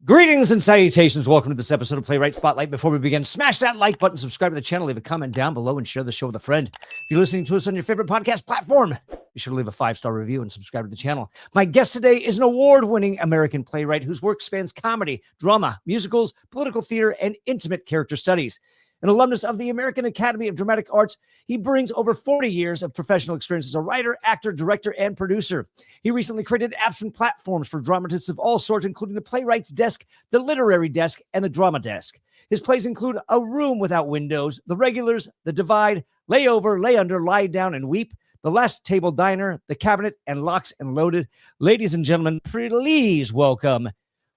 Greetings and salutations. Welcome to this episode of Playwright Spotlight. Before we begin, smash that like button, subscribe to the channel, leave a comment down below, and share the show with a friend. If you're listening to us on your favorite podcast platform, be sure to leave a 5-star review and subscribe to the channel. My guest today is an award-winning American playwright whose work spans comedy, drama, musicals, political theater, and intimate character studies. An alumnus of the American Academy of Dramatic Arts, he brings over 40 years of professional experience as a writer, actor, director, and producer. He recently created apps and platforms for dramatists of all sorts, including the Playwrights Desk, the Literary Desk, and the Drama Desk. His plays include A Room Without Windows, The Regulars, The Divide, Lay Over, Lay Under, Lie Down, and Weep, The Last Table Diner, The Cabinet, and Locks and Loaded. Ladies and gentlemen, please welcome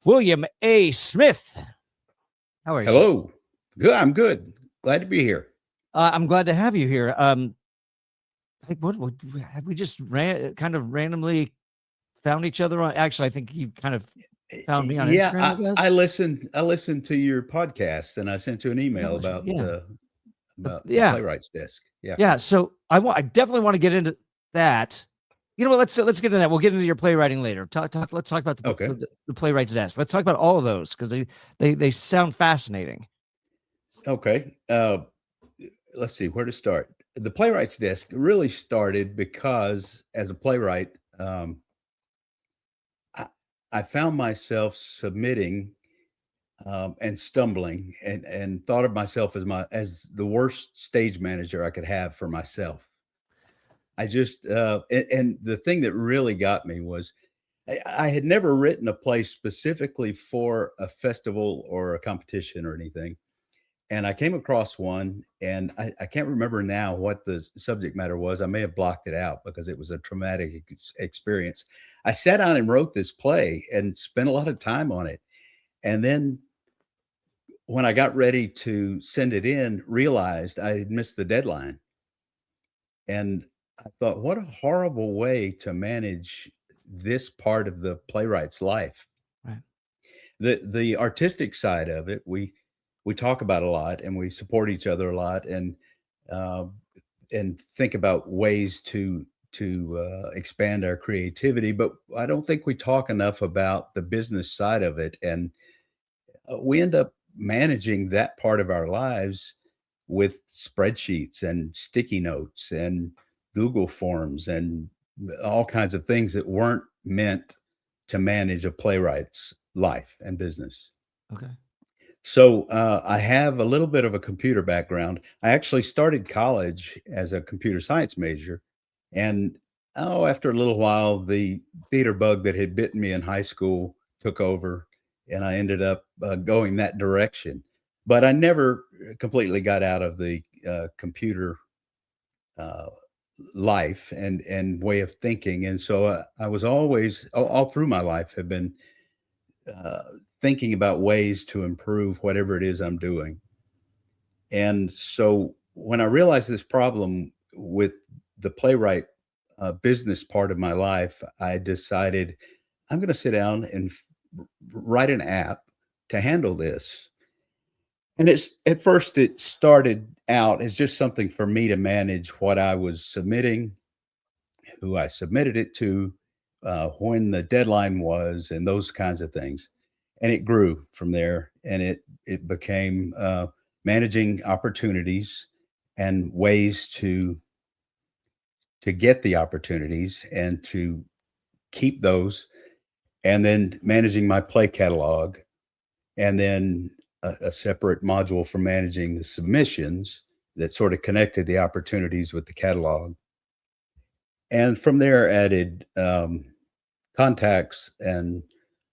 William A. Smith. How are you? Hello. Good. I'm good. Glad to be here. I'm glad to have you here. What have we just kind of randomly found each other on? Actually, I think you kind of found me on Instagram. I guess I listened to your podcast, and I sent you an email about the Playwrights Desk. Yeah. So I definitely want to get into that. You know what? Let's get into that. We'll get into your playwriting later. Let's talk about the Playwrights Desk. Let's talk about all of those because they sound fascinating. Okay. Let's see where to start. The Playwrights Desk really started because as a playwright, I found myself submitting and stumbling and thought of myself as the worst stage manager I could have for myself. I just and the thing that really got me was I had never written a play specifically for a festival or a competition or anything. And I came across one, and I can't remember now what the subject matter was. I may have blocked it out because it was a traumatic experience. I sat down and wrote this play and spent a lot of time on it. And then when I got ready to send it in, realized I had missed the deadline. And I thought, what a horrible way to manage this part of the playwright's life. Right. The artistic side of it, we talk about a lot, and we support each other a lot, and think about ways to expand our creativity. But I don't think we talk enough about the business side of it, and we end up managing that part of our lives with spreadsheets and sticky notes and Google Forms and all kinds of things that weren't meant to manage a playwright's life and business. Okay. So I have a little bit of a computer background. I actually started college as a computer science major. And after a little while, the theater bug that had bitten me in high school took over, and I ended up going that direction. But I never completely got out of the computer life and way of thinking. And so I was always, all through my life, have been thinking about ways to improve whatever it is I'm doing. And so when I realized this problem with the playwright business part of my life, I decided I'm going to sit down and write an app to handle this. And at first it started out as just something for me to manage what I was submitting, who I submitted it to, when the deadline was, and those kinds of things. And it grew from there, and it became managing opportunities and ways to get the opportunities and to keep those, and then managing my play catalog, and then a separate module for managing the submissions that sort of connected the opportunities with the catalog. And from there added contacts and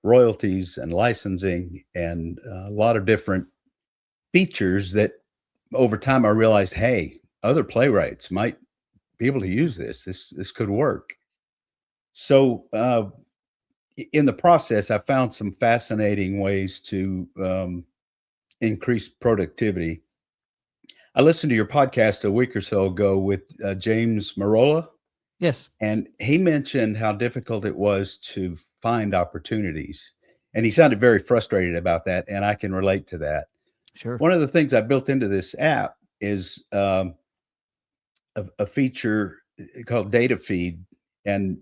royalties and licensing and a lot of different features that over time I realized, hey, other playwrights might be able to use this. This could work. So in the process, I found some fascinating ways to increase productivity. I listened to your podcast a week or so ago with James Marola. Yes. And he mentioned how difficult it was to find opportunities. And he sounded very frustrated about that. And I can relate to that. Sure. One of the things I built into this app is a feature called Data Feed. And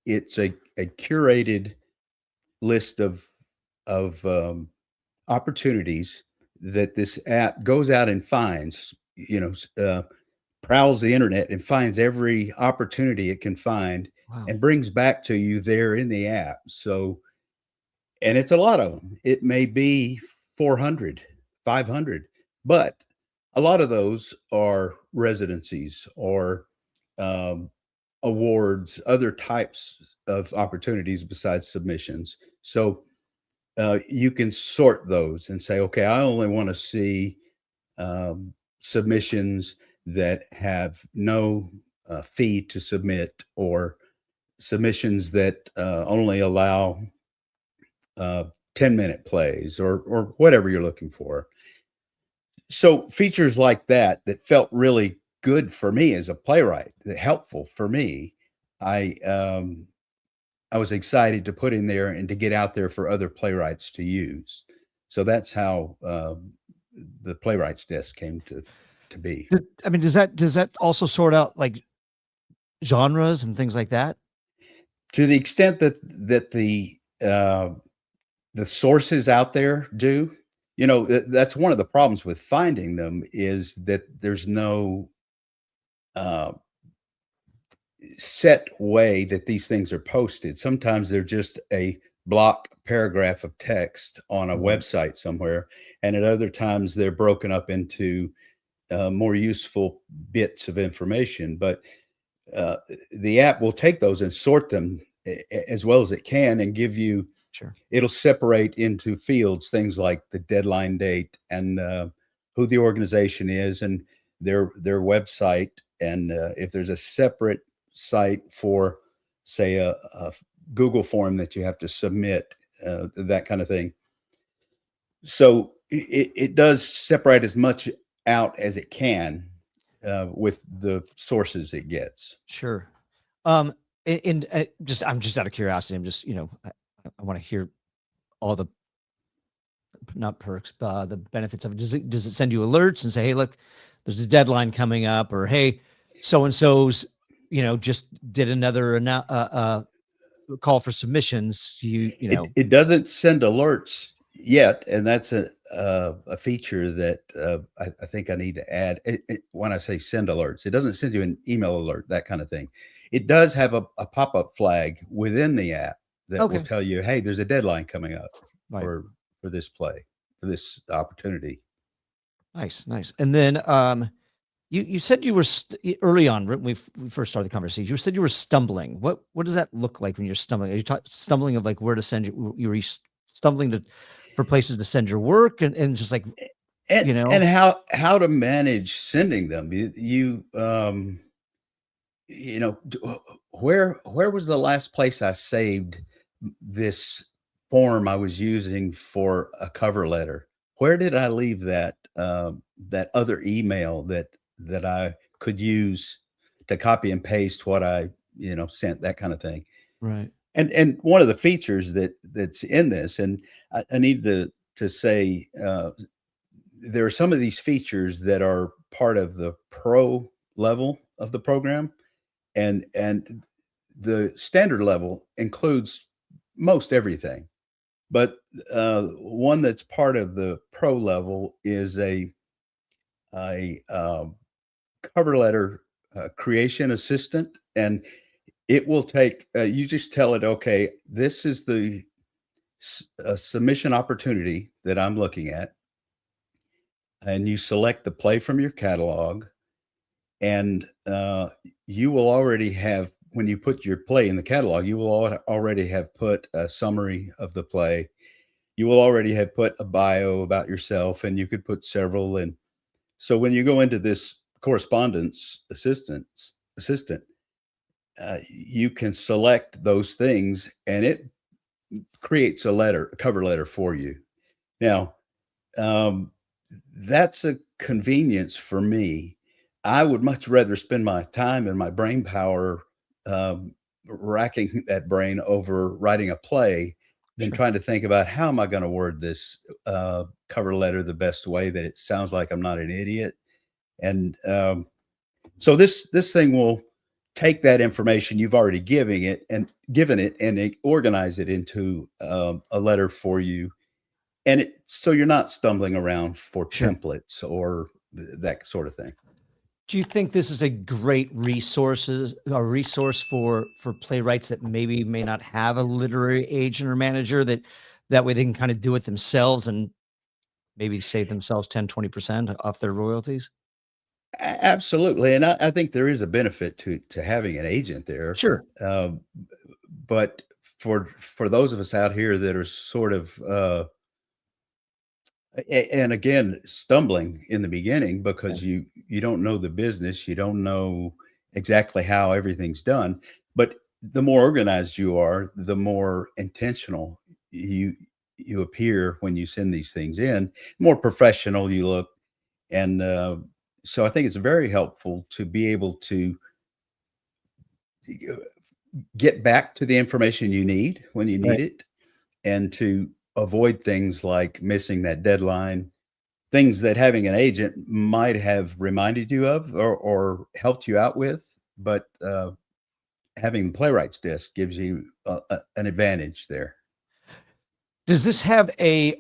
it's a curated list of opportunities that this app goes out and finds, prowls the internet and finds every opportunity it can find Wow. and brings back to you there in the app. So, and it's a lot of them. It may be 400, 500, but a lot of those are residencies or um, awards, other types of opportunities besides submissions. So you can sort those and say, okay, I only want to see submissions that have no fee to submit, or submissions that only allow 10-minute plays, or whatever you're looking for. So features like that felt really good for me as a playwright, that helpful for me. I was excited to put in there and to get out there for other playwrights to use. So that's how the Playwrights desk came to be. I mean, does that also sort out like genres and things like that? To the extent that the sources out there do, that's one of the problems with finding them, is that there's no set way that these things are posted. Sometimes they're just a block paragraph of text on a website somewhere, and at other times they're broken up into more useful bits of information. But the app will take those and sort them as well as it can, and give you, it'll separate into fields, things like the deadline date, and who the organization is, and their website, and if there's a separate site for, say, a Google form that you have to submit, that kind of thing. So it does separate as much out as it can with the sources it gets. Sure. I'm just out of curiosity. I'm just, I want to hear all the, not perks, the benefits of it. Does it send you alerts and say, hey, look, there's a deadline coming up, or hey, so-and-so's, just did another call for submissions. It doesn't send alerts yet, and that's a feature that I think I need to add. When I say send alerts, it doesn't send you an email alert, that kind of thing. It does have a pop-up flag within the app that will tell you, hey, there's a deadline coming up for this play, for this opportunity. Nice. And then you said you were early on when we first started the conversation. You said you were stumbling. What does that look like when you're stumbling? Are you stumbling of like where to send you were stumbling for places to send your work, and just like and how to manage sending them? Where was the last place I saved this form I was using for a cover letter? Where did I leave that that other email that I could use to copy and paste what I sent, that kind of thing? Right. And one of the features that's in this, and I need to say, there are some of these features that are part of the pro level of the program, and the standard level includes most everything. But one that's part of the pro level is a cover letter creation assistant, and it will take, you just tell it, okay, this is the submission opportunity that I'm looking at, and you select the play from your catalog, and you will already have, when you put your play in the catalog, you will already have put a summary of the play. You will already have put a bio about yourself, and you could put several. And so when you go into this correspondence assistant, you can select those things, and it creates a cover letter for you. Now, that's a convenience for me. I would much rather spend my time and my brain power racking that brain over writing a play than trying to think about, how am I going to word this cover letter the best way that it sounds like I'm not an idiot. And so this thing will take that information you've already given it and organize it into a letter for you. And so you're not stumbling around for Sure. templates or that sort of thing. Do you think this is a great resource for playwrights that maybe may not have a literary agent or manager, that way they can kind of do it themselves and maybe save themselves 10, 20% off their royalties? Absolutely, and I think there is a benefit to having an agent there. Sure. Um, but for those of us out here that are sort of and again, stumbling in the beginning Yeah. because you don't know the business, you don't know exactly how everything's done. But the more organized you are, the more intentional you you appear when you send these things in, more professional you look. And so I think it's very helpful to be able to uh, get back to the information you need when you need Right. it and to avoid things like missing that deadline, things that having an agent might have reminded you of or helped you out with, but having the playwrights desk gives you an advantage there. Does this have a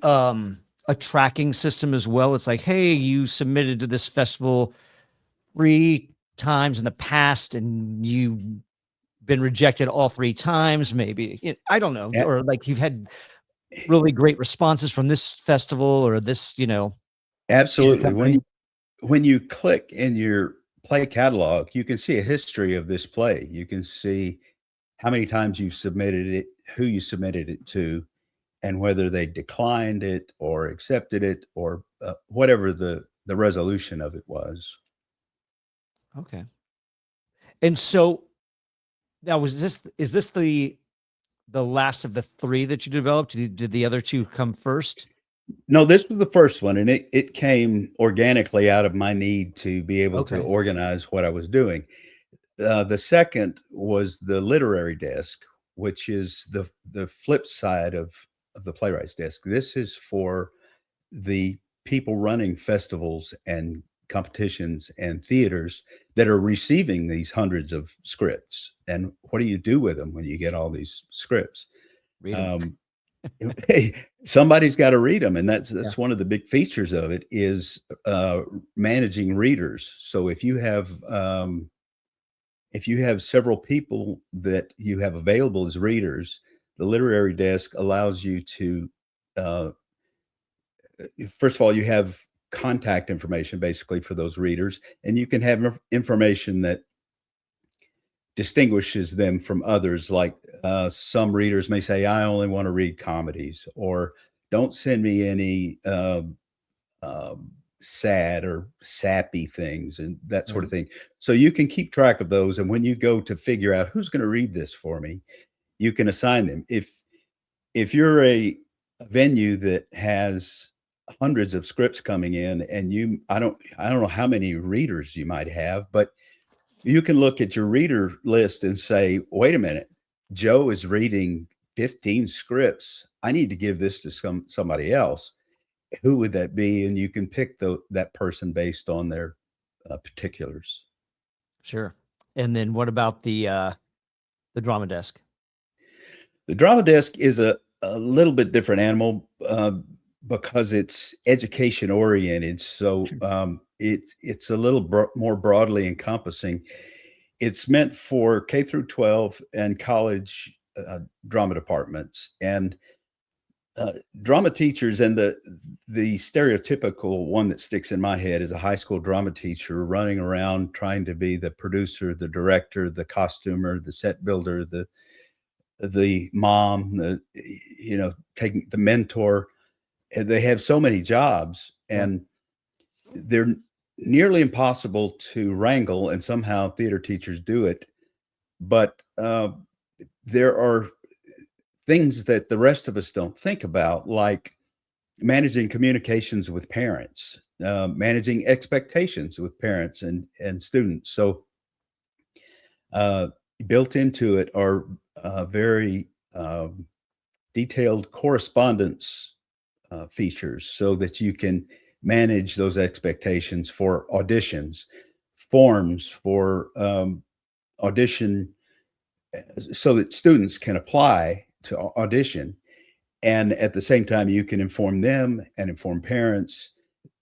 tracking system as well? It's like, hey, you submitted to this festival 3 times in the past and you've been rejected all 3 times, maybe. I don't know, A- or like you've had really great responses from this festival or this, theater Absolutely. company. When you click in your play catalog, you can see a history of this play. You can see how many times you've submitted it, who you submitted it to, and whether they declined it or accepted it or whatever the resolution of it was. Okay. And so now is this the last of the 3 that you developed? Did the other 2 come first? No, this was the first one, and it came organically out of my need to be able to Okay. organize what I was doing. The second was the literary desk, which is the flip side of the playwrights desk. This is for the people running festivals and competitions and theaters that are receiving these hundreds of scripts. And what do you do with them when you get all these scripts? Read them. Um, hey, somebody's got to read them, and Yeah. that's one of the big features of it is managing readers. So if you have several people that you have available as readers, the literary desk allows you to uh, first of all, you have contact information basically for those readers, and you can have information that distinguishes them from others. Like some readers may say, "I only want to read comedies," or "Don't send me any sad or sappy things," and that sort Right. of thing. So you can keep track of those, and when you go to figure out who's going to read this for me, you can assign them. If you're a venue that has hundreds of scripts coming in and I don't know how many readers you might have, but you can look at your reader list and say, "Wait a minute, Joe is reading 15 scripts. I need to give this to somebody else. Who would that be?" And you can pick that person based on their particulars. Sure. And then what about the drama desk? The drama desk is a little bit different animal because it's education oriented. So Sure. it's a little more broadly encompassing. It's meant for K through 12 and college drama departments and drama teachers. And the stereotypical one that sticks in my head is a high school drama teacher running around trying to be the producer, the director, the costumer, the set builder, the mom, taking the mentor. And they have so many jobs, Yeah. and they're nearly impossible to wrangle. And somehow theater teachers do it. But there are things that the rest of us don't think about, like managing communications with parents, managing expectations with parents and students. So uh, built into it are very detailed correspondence features so that you can manage those expectations for auditions, forms for audition so that students can apply to audition. And at the same time, you can inform them and inform parents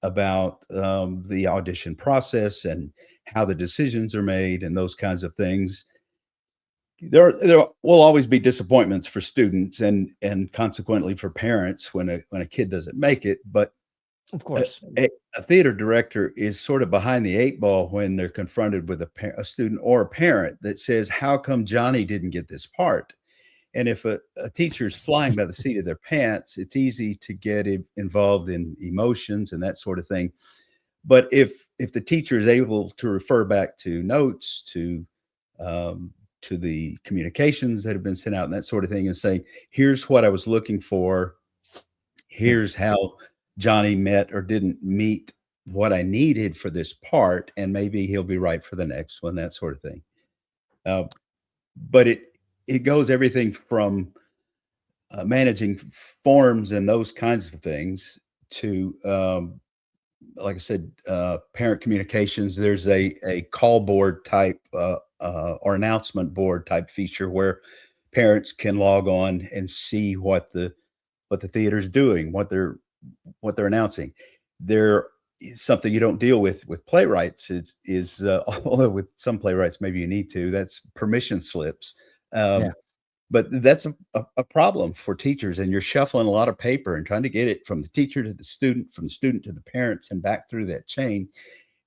about the audition process and how the decisions are made and those kinds of things. There will always be disappointments for students and consequently for parents when a kid doesn't make it. But Of course. a theater director is sort of behind the eight ball when they're confronted with a student or a parent that says, "How come Johnny didn't get this part?" And if a teacher's flying by the seat of their pants, it's easy to get involved in emotions and that sort of thing. But if the teacher is able to refer back to notes, to the communications that have been sent out and that sort of thing, and say, "Here's what I was looking for. Here's how Johnny met or didn't meet what I needed for this part, and maybe he'll be right for the next one," that sort of thing. But it goes everything from managing forms and those kinds of things to, like I said, parent communications. There's a call board type or announcement board type feature where parents can log on and see what the theater's doing, what they're announcing. There is something you don't deal with playwrights is although with some playwrights maybe you need to. That's permission slips. Yeah. But that's a problem for teachers, and you're shuffling a lot of paper and trying to get it from the teacher to the student, from the student to the parents, and back through that chain.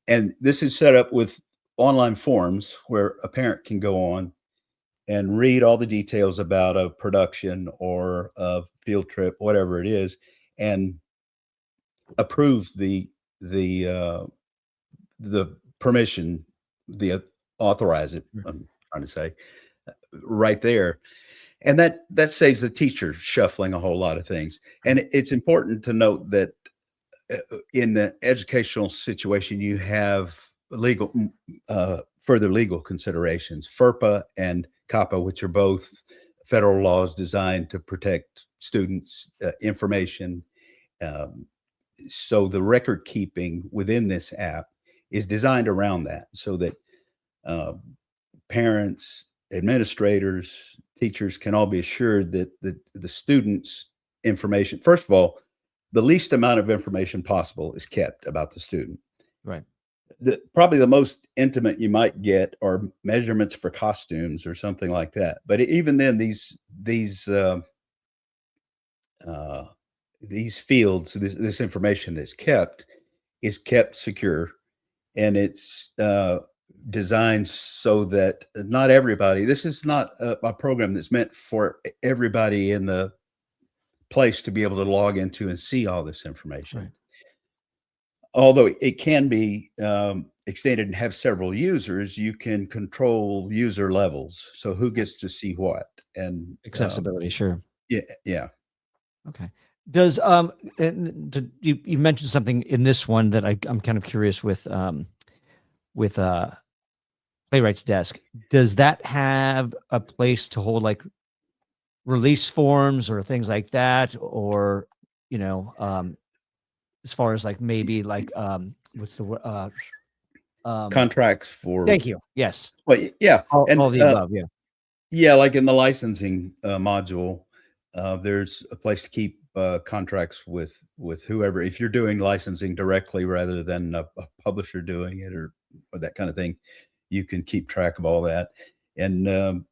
And this is set up with online forms where a parent can go on and read all the details about a production or a field trip, whatever it is, and approve the permission, authorize it. I'm trying to say right there. And that saves the teacher shuffling a whole lot of things. And it's important to note that in the educational situation, you have further legal considerations. FERPA and COPPA, which are both federal laws designed to protect students' information. So the record keeping within this app is designed around that, so that parents, administrators, teachers can all be assured that the students' information, first of all, the least amount of information possible is kept about the student. Right. Probably the most intimate you might get are measurements for costumes or something like that. But even then, these fields, this information that's kept is kept secure, and it's designed so that not everybody, this is not a program that's meant for everybody in the place to be able to log into and see all this information. Right. Although it can be extended and have several users, you can control user levels. So who gets to see what, and Accessibility, sure. Yeah. Okay. Does you mentioned something in this one that I'm kind of curious with Playwright's Desk. Does that have a place to hold like release forms or things like that, or as far as like maybe like what's the word? Contracts for. Thank you. Yes. Well, yeah, and all the above. Yeah. yeah, like in the licensing module, there's a place to keep contracts with whoever. If you're doing licensing directly rather than a publisher doing it or that kind of thing, you can keep track of all that. And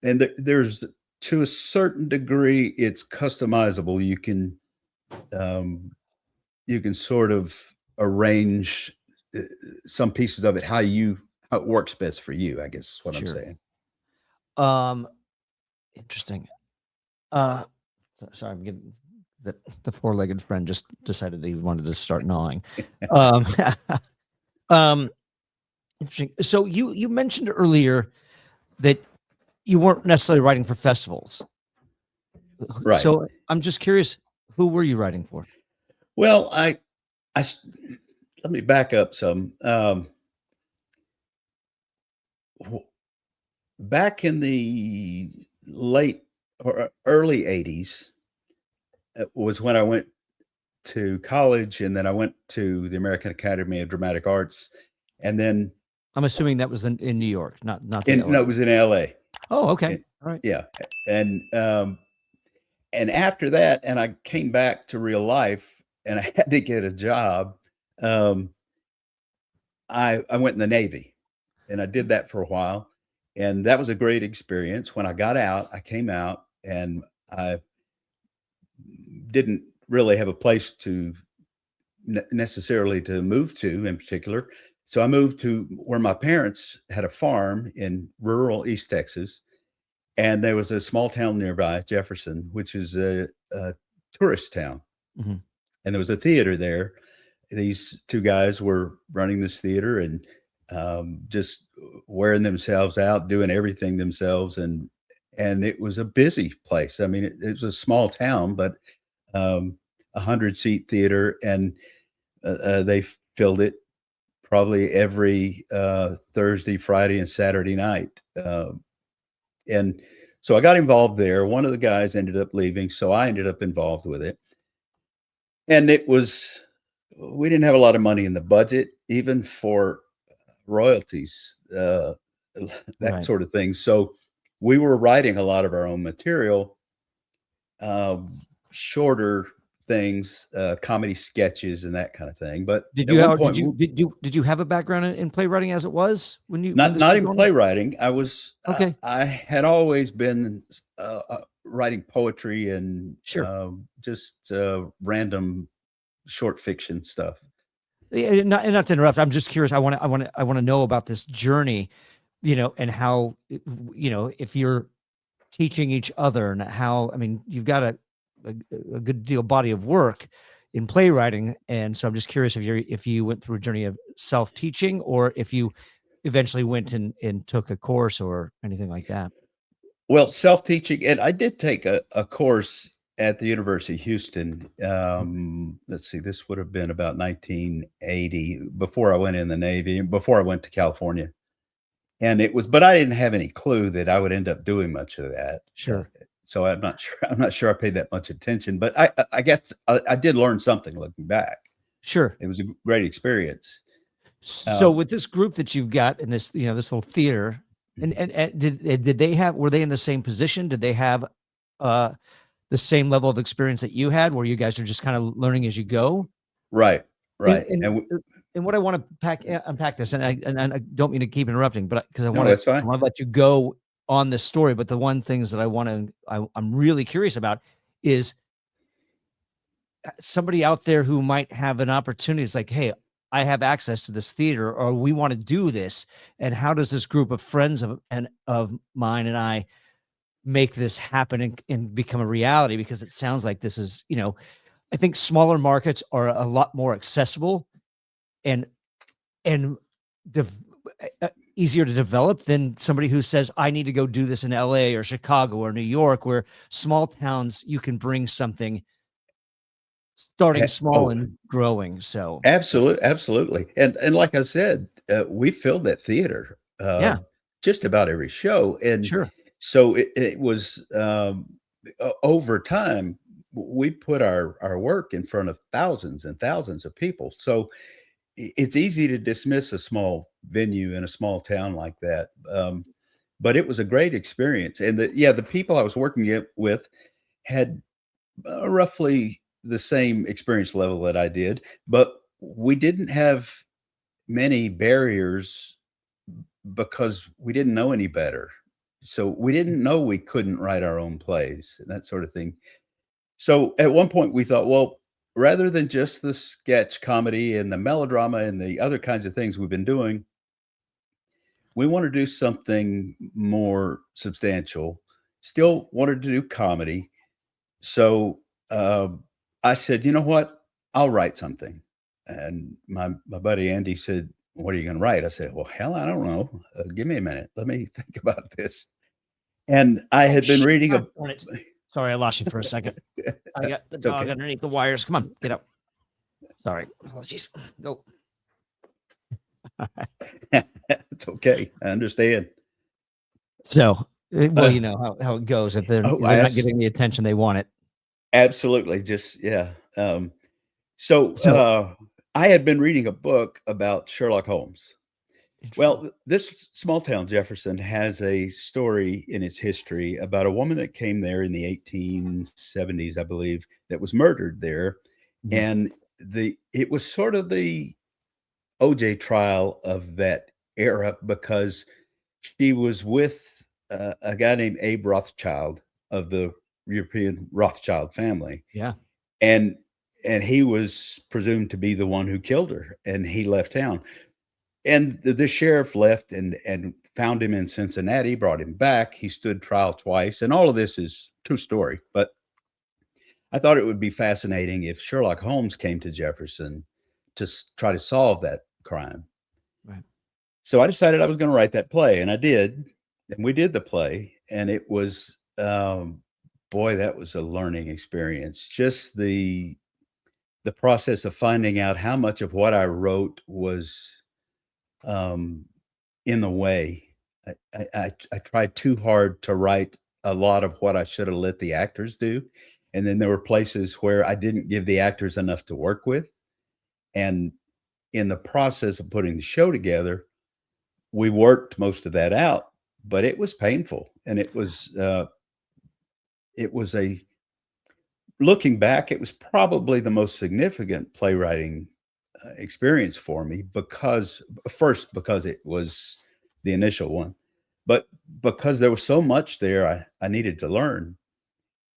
there's, to a certain degree, it's customizable. You can sort of arrange some pieces of it how it works best for you, I guess is what I'm Sure. saying. Interesting. Sorry, I'm getting the four-legged friend just decided he wanted to start gnawing. Interesting. So you mentioned earlier that you weren't necessarily writing for festivals. Right. So I'm just curious, who were you writing for? Well, let me back up some. Back in the late or early 80s was when I went to college, and then I went to the American Academy of Dramatic Arts, and then I'm assuming that was in New York, not the LA. No, it was in LA. Oh, okay. All right. Yeah. And after that, and I came back to real life and I had to get a job. I went in the Navy and I did that for a while. And that was a great experience. When I got out, I came out and I didn't really have a place to necessarily to move to in particular. So I moved to where my parents had a farm in rural East Texas. And there was a small town nearby, Jefferson, which is a tourist town. Mhm. And there was a theater there. These two guys were running this theater and just wearing themselves out, doing everything themselves. And it was a busy place. I mean, it was a small town, but 100-seat theater. And they filled it probably every Thursday, Friday, and Saturday night. And so I got involved there. One of the guys ended up leaving, so I ended up involved with it. And we didn't have a lot of money in the budget, even for royalties, that Right. sort of thing. So we were writing a lot of our own material, shorter things, comedy sketches and that kind of thing. But Did at you one have, point, did you have a background in playwriting as it was when you when this not was in going on? playwriting. I was Okay. I had always been writing poetry and Sure. just random short fiction stuff. Yeah, not to interrupt. I'm just curious. I want to know about this journey, and how, if you're teaching each other and how, I mean, you've got a good deal body of work in playwriting. And so I'm just curious if you went through a journey of self-teaching or if you eventually went and took a course or anything like that. Well, self-teaching, and I did take a course at the University of Houston. Let's see, this would have been about 1980, before I went in the Navy, before I went to California. And but I didn't have any clue that I would end up doing much of that. Sure. So I'm not sure I paid that much attention, but I guess I did learn something looking back. Sure. It was a great experience. So with this group that you've got in this, this little theater, and did they were they in the same position? Did they have the same level of experience that you had, where you guys are just kind of learning as you go? Right. And what I want to unpack this, and I don't mean to keep interrupting, but because I No, want that's to fine. let you go on this story. But the one things that I'm really curious about is somebody out there who might have an opportunity. It's like, hey, I have access to this theater, or we want to do this, and how does this group of friends of mine and I make this happen and become a reality? Because it sounds like this is, I think smaller markets are a lot more accessible and easier to develop than somebody who says, I need to go do this in LA or Chicago or New York, where small towns, you can bring something starting small and growing. So Absolutely. And like I said, we filled that theater, yeah, just about every show. And sure. so it was, over time, we put our work in front of thousands and thousands of people. So it's easy to dismiss a small venue in a small town like that. But it was a great experience. And the people I was working with had roughly the same experience level that I did, but we didn't have many barriers because we didn't know any better. So we didn't know we couldn't write our own plays and that sort of thing. So at one point we thought, well, rather than just the sketch comedy and the melodrama and the other kinds of things we've been doing, we want to do something more substantial. Still wanted to do comedy. So I said, you know what? I'll write something. And my buddy Andy said, what are you going to write? I said, well, hell, I don't know. Give me a minute. Let me think about this. And I had been reading a. Sorry, I lost you for a second. I got the dog underneath the wires. Come on, get up. Sorry. Apologies. Go. It's okay. I understand. So, well, you know how it goes. If they're not getting the attention they want it. Absolutely. Just, yeah. So I had been reading a book about Sherlock Holmes. Interesting. Well, this small town, Jefferson, has a story in its history about a woman that came there in the 1870s, I believe, that was murdered there. Mhm. And it was sort of the OJ trial of that era because she was with a guy named Abe Rothschild of the European Rothschild family, Yeah. and he was presumed to be the one who killed her, and he left town. And the sheriff left and found him in Cincinnati, brought him back. He stood trial twice, and all of this is true story. But I thought it would be fascinating if Sherlock Holmes came to Jefferson to try to solve that crime. Right. So I decided I was going to write that play, and I did. And we did the play, and it was, boy, that was a learning experience. Just the process of finding out how much of what I wrote was in the way. I tried too hard to write a lot of what I should have let the actors do, and then there were places where I didn't give the actors enough to work with. And in the process of putting the show together, we worked most of that out, but it was painful, and it was a looking back, it was probably the most significant playwriting experience for me because first because it was the initial one, but because there was so much there I needed to learn,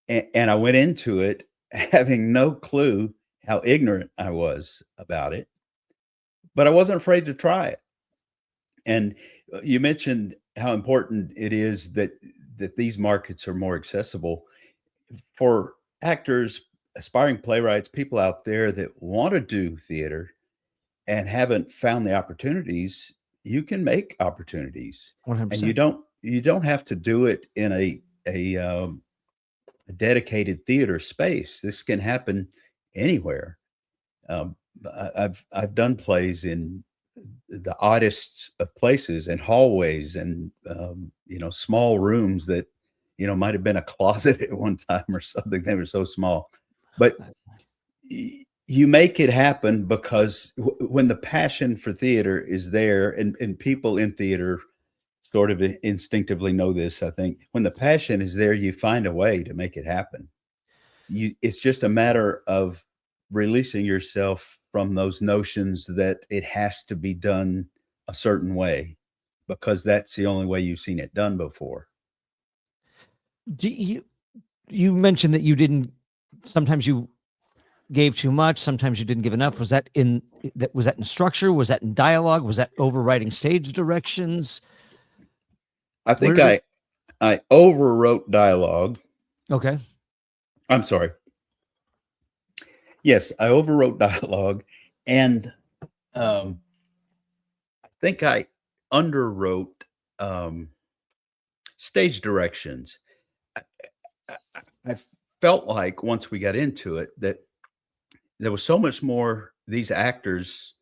and I went into it having no clue how ignorant I was about it, but I wasn't afraid to try it. And you mentioned how important it is that these markets are more accessible for actors, aspiring playwrights, people out there that want to do theater and haven't found the opportunities. You can make opportunities, and 100%. you don't have to do it in a dedicated theater space. This can happen anywhere. Um, I've done plays in the oddest of places and hallways and small rooms that might have been a closet at one time or something. They were so small, but you make it happen because when the passion for theater is there, and people in theater sort of instinctively know this, I think when the passion is there, you find a way to make it happen. It's just a matter of releasing yourself from those notions that it has to be done a certain way because that's the only way you've seen it done before. Do you mentioned that you didn't sometimes you gave too much, sometimes you didn't give enough. Was that in structure? Was that in dialogue? Was that overwriting stage directions? I Where think did it I overwrote dialogue. Okay. I'm sorry. Yes, I overwrote dialogue, and I think I underwrote stage directions. I, I felt like once we got into it that there was so much more these actors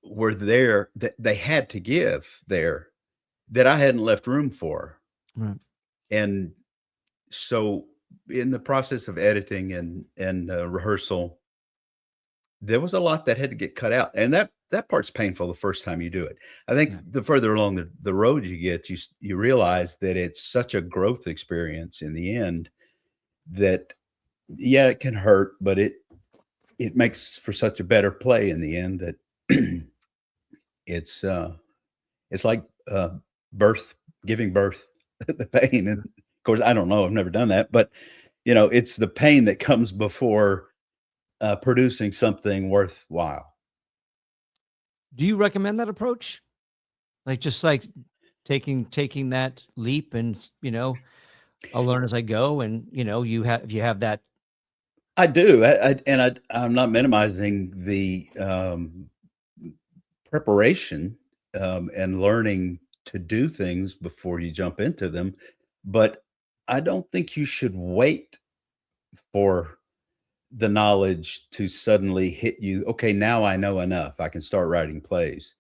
were there that they had to give there that I hadn't left room for. Right. And so in the process of editing and rehearsal, there was a lot that had to get cut out, and that part's painful the first time you do it. I think Yeah. the further along the road you get, you realize that it's such a growth experience in the end that, yeah, it can hurt, but it makes for such a better play in the end that it's, uh, it's like, birth giving birth, the pain, and, of course, I don't know, I've never done that, but, it's the pain that comes before, producing something worthwhile. Do you recommend that approach? Like just like taking that leap and I'll learn as I go and you have that. I do, I'm not minimizing the, preparation, and learning to do things before you jump into them, but I don't think you should wait for the knowledge to suddenly hit you, "Okay, now I know enough, I can start writing plays,"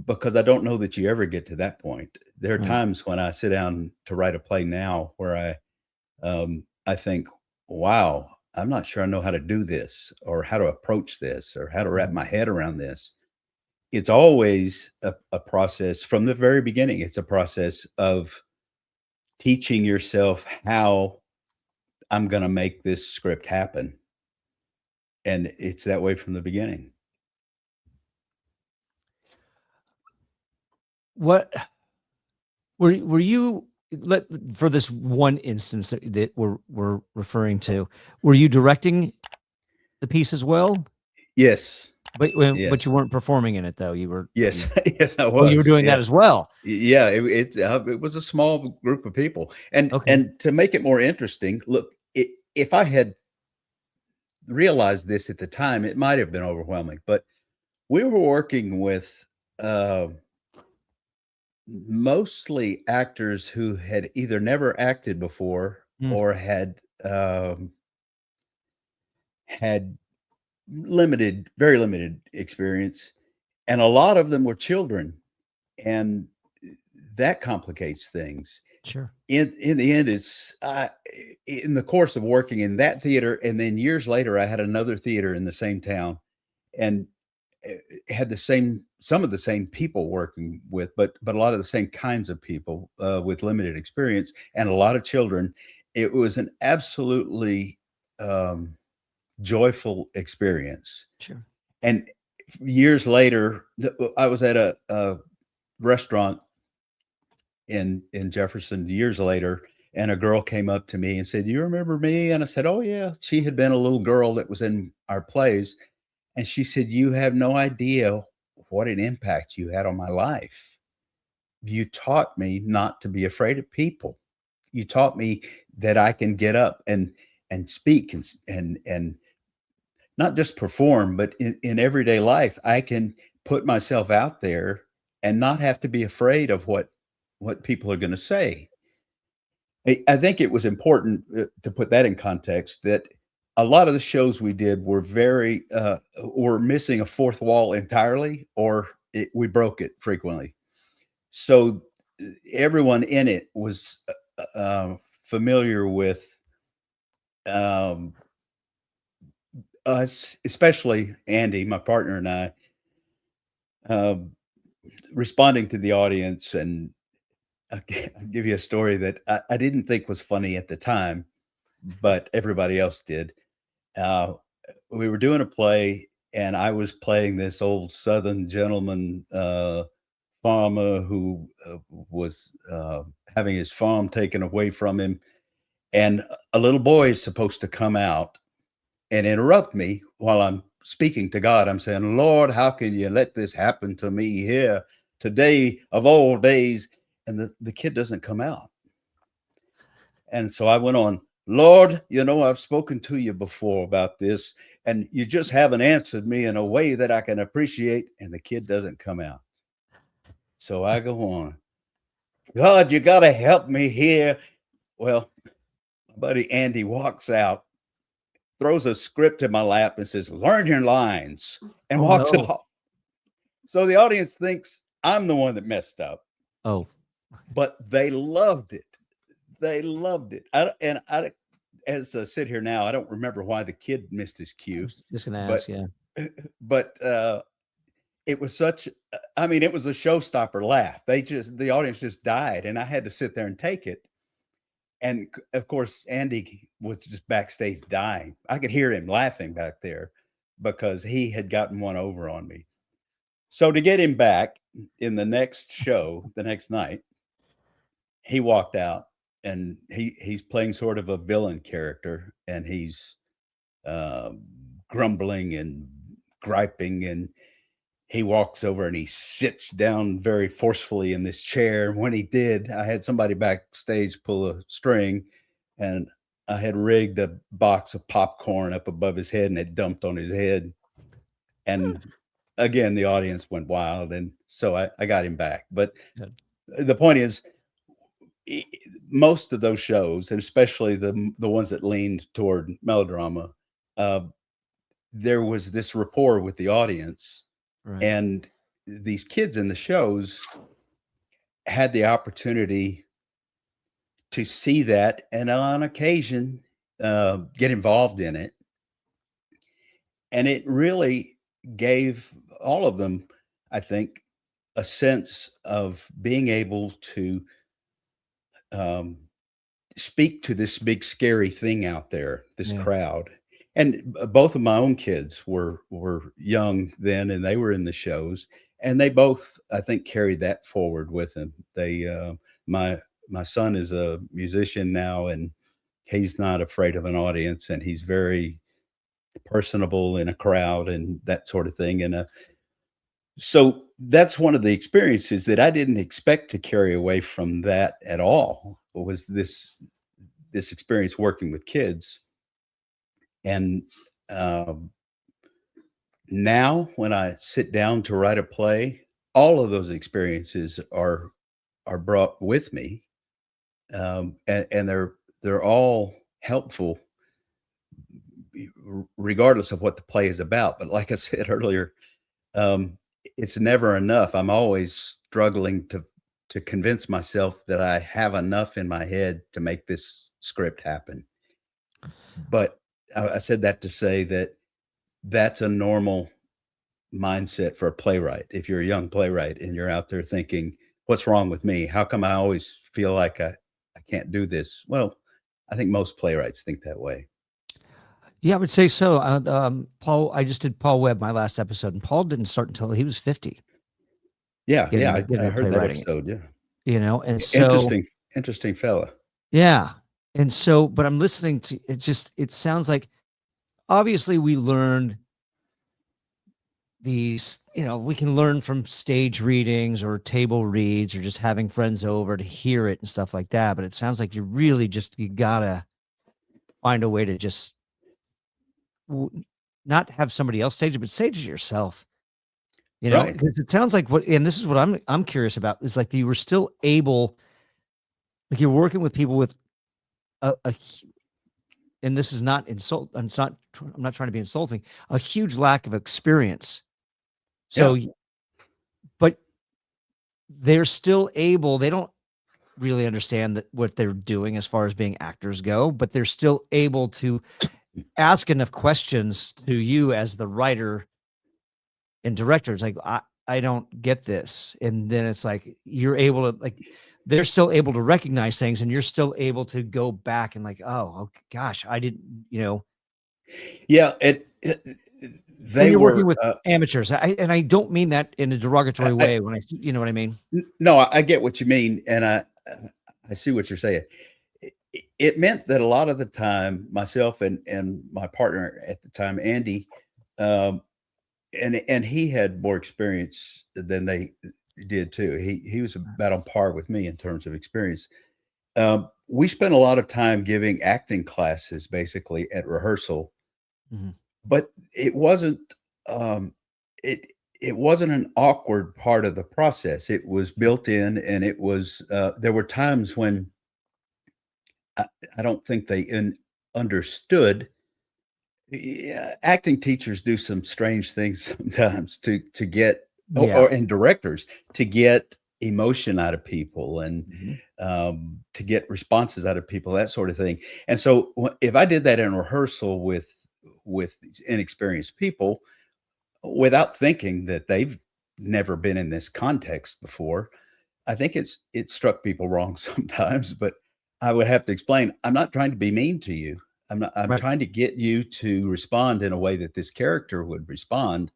because I don't know that you ever get to that point. There are Right. times when I sit down to write a play now where I think, "Wow, I'm not sure I know how to do this or how to approach this or how to wrap Mhm. my head around this." it's always a process from the very beginning. It's a process of teaching yourself how I'm going to make this script happen. And it's that way from the beginning. What were you for this one instance that we're referring to? Were you directing the piece as well? Yes. But Yes. you weren't performing in it though. You were. Yes. Yes, I Oh, you were was. doing Yeah. that as well. Yeah. It was a small group of people. And Okay. to make it more interesting, look, if I had realized this at the time, it might have been overwhelming, but we were working with uh, mostly actors who had either never acted before Mm, or had very limited experience, and a lot of them were children, and that complicates things. sure. In the end, it's in the course of working in that theater, and then years later, I had another theater in the same town, and had some of the same people working with, but a lot of the same kinds of people with limited experience and a lot of children. It was an absolutely um, joyful experience. Sure. And years later, I was at a restaurant in Jefferson years later, and a girl came up to me and said, "Do you remember me?" And I said, "Oh yeah." She had been a little girl that was in our plays, and she said, "You have no idea what an impact you had on my life. You taught me not to be afraid of people. You taught me that I can get up and speak and not just perform, but in everyday life, I can put myself out there and not have to be afraid of what people are going to say." I think it was important to put that in context, that a lot of the shows we did were missing a fourth wall entirely, or we broke it frequently. So everyone in it was familiar with um, us, especially Andy, my partner, and I, um, responding to the audience. And I'll give you a story that I didn't think was funny at the time, but everybody else did. Uh, we were doing a play, and I was playing this old Southern gentleman farmer who was having his farm taken away from him. And a little boy is supposed to come out and interrupt me while I'm speaking to God. I'm saying, "Lord, how can you let this happen to me here today of all days?" And the kid doesn't come out. And so I went on, "Lord, I've spoken to you before about this, and you just haven't answered me in a way that I can appreciate." And the kid doesn't come out. So I go on, "God, you got to help me here." Well, my buddy Andy walks out, throws a script in my lap and says, "Learn your lines," and Oh walks no. off. So the audience thinks I'm the one that messed up, Oh, but they loved it. They loved it. As I sit here now, I don't remember why the kid missed his I cue, was just gonna but ask. Yeah. but it was I mean, it was a showstopper laugh. The audience just died, and I had to sit there and take it. And of course, Andy was just backstage dying. I could hear him laughing back there because he had gotten one over on me. So to get him back in the next show, the next night, he walked out, and he's playing sort of a villain character, and he's um, grumbling and griping, and he walks over and he sits down very forcefully in this chair. When he did, I had somebody backstage pull a string, and I had rigged a box of popcorn up above his head, and it dumped on his head. And again, the audience went wild, and so I got him back. But Good. the point is, i- most of those shows, and especially the ones that leaned toward melodrama, uh, there was this rapport with the audience, Right. and these kids in the shows had the opportunity to see that, and on occasion get involved in it. And it really gave all of them, I think, a sense of being able to um, speak to this big scary thing out there, this Yeah. crowd. And both of my own kids were young then, and they were in the shows, and they both, I think, carried that forward with them. They my my son is a musician now, and he's not afraid of an audience, and he's very personable in a crowd and that sort of thing. And so that's one of the experiences that I didn't expect to carry away from that at all, was this experience working with kids. And um, now when I sit down to write a play, all of those experiences are brought with me, and they're all helpful regardless of what the play is about. But like I said earlier, um, it's never enough. I'm always struggling to convince myself that I have enough in my head to make this script happen. But I said that to say that that's a normal mindset for a playwright. If you're a young playwright and you're out there thinking, "What's wrong with me? How come I always feel like I can't do this?" Well, I think most playwrights think that way. Yeah, I would say so. Paul, I just did Paul Webb my last episode, and Paul didn't start until he was 50 Yeah, yeah, getting I into heard that playwriting, episode. Yeah, and so interesting, interesting fella. yeah, and so, but I'm listening to it. It sounds like obviously we learned these. We can learn from stage readings or table reads or just having friends over to hear it and stuff like that. But it sounds like you gotta find a way to just not have somebody else stage it, but stage it yourself. Right. Because it sounds like and this is what I'm curious about, is like you were still able, like you're working with people with and this is not I'm not trying to be insulting, a huge lack of experience. Yeah. So, but they're still able, they don't really understand what they're doing as far as being actors go, but they're still able to ask enough questions to you as the writer and director. It's like, I don't get this. And then it's like, you're able to, like, they're still able to recognize things, and you're still able to go back and like, oh gosh, I didn't, Yeah, when they you're working were, with amateurs. And I don't mean that in a derogatory way when you know what I mean? no, I get what you mean, and I see what you're saying. It meant that a lot of the time, myself and my partner at the time, Andy, um, and he had more experience than they did too. He was about on par with me in terms of experience. We spent a lot of time giving acting classes, basically at rehearsal, Mhm. but um, it it wasn't an awkward part of the process. It was built in, and it was there were times when I, I don't think they understood. Yeah, acting teachers do some strange things sometimes to get, Yeah. and directors, to get emotion out of people, and Mhm. to get responses out of people, that sort of thing. And so if I did that in rehearsal with these inexperienced people, without thinking that they've never been in this context before, I think it struck people wrong sometimes. But I would have to explain, I'm not trying to be mean to you. I'm Right. trying to get you to respond in a way that this character would respond.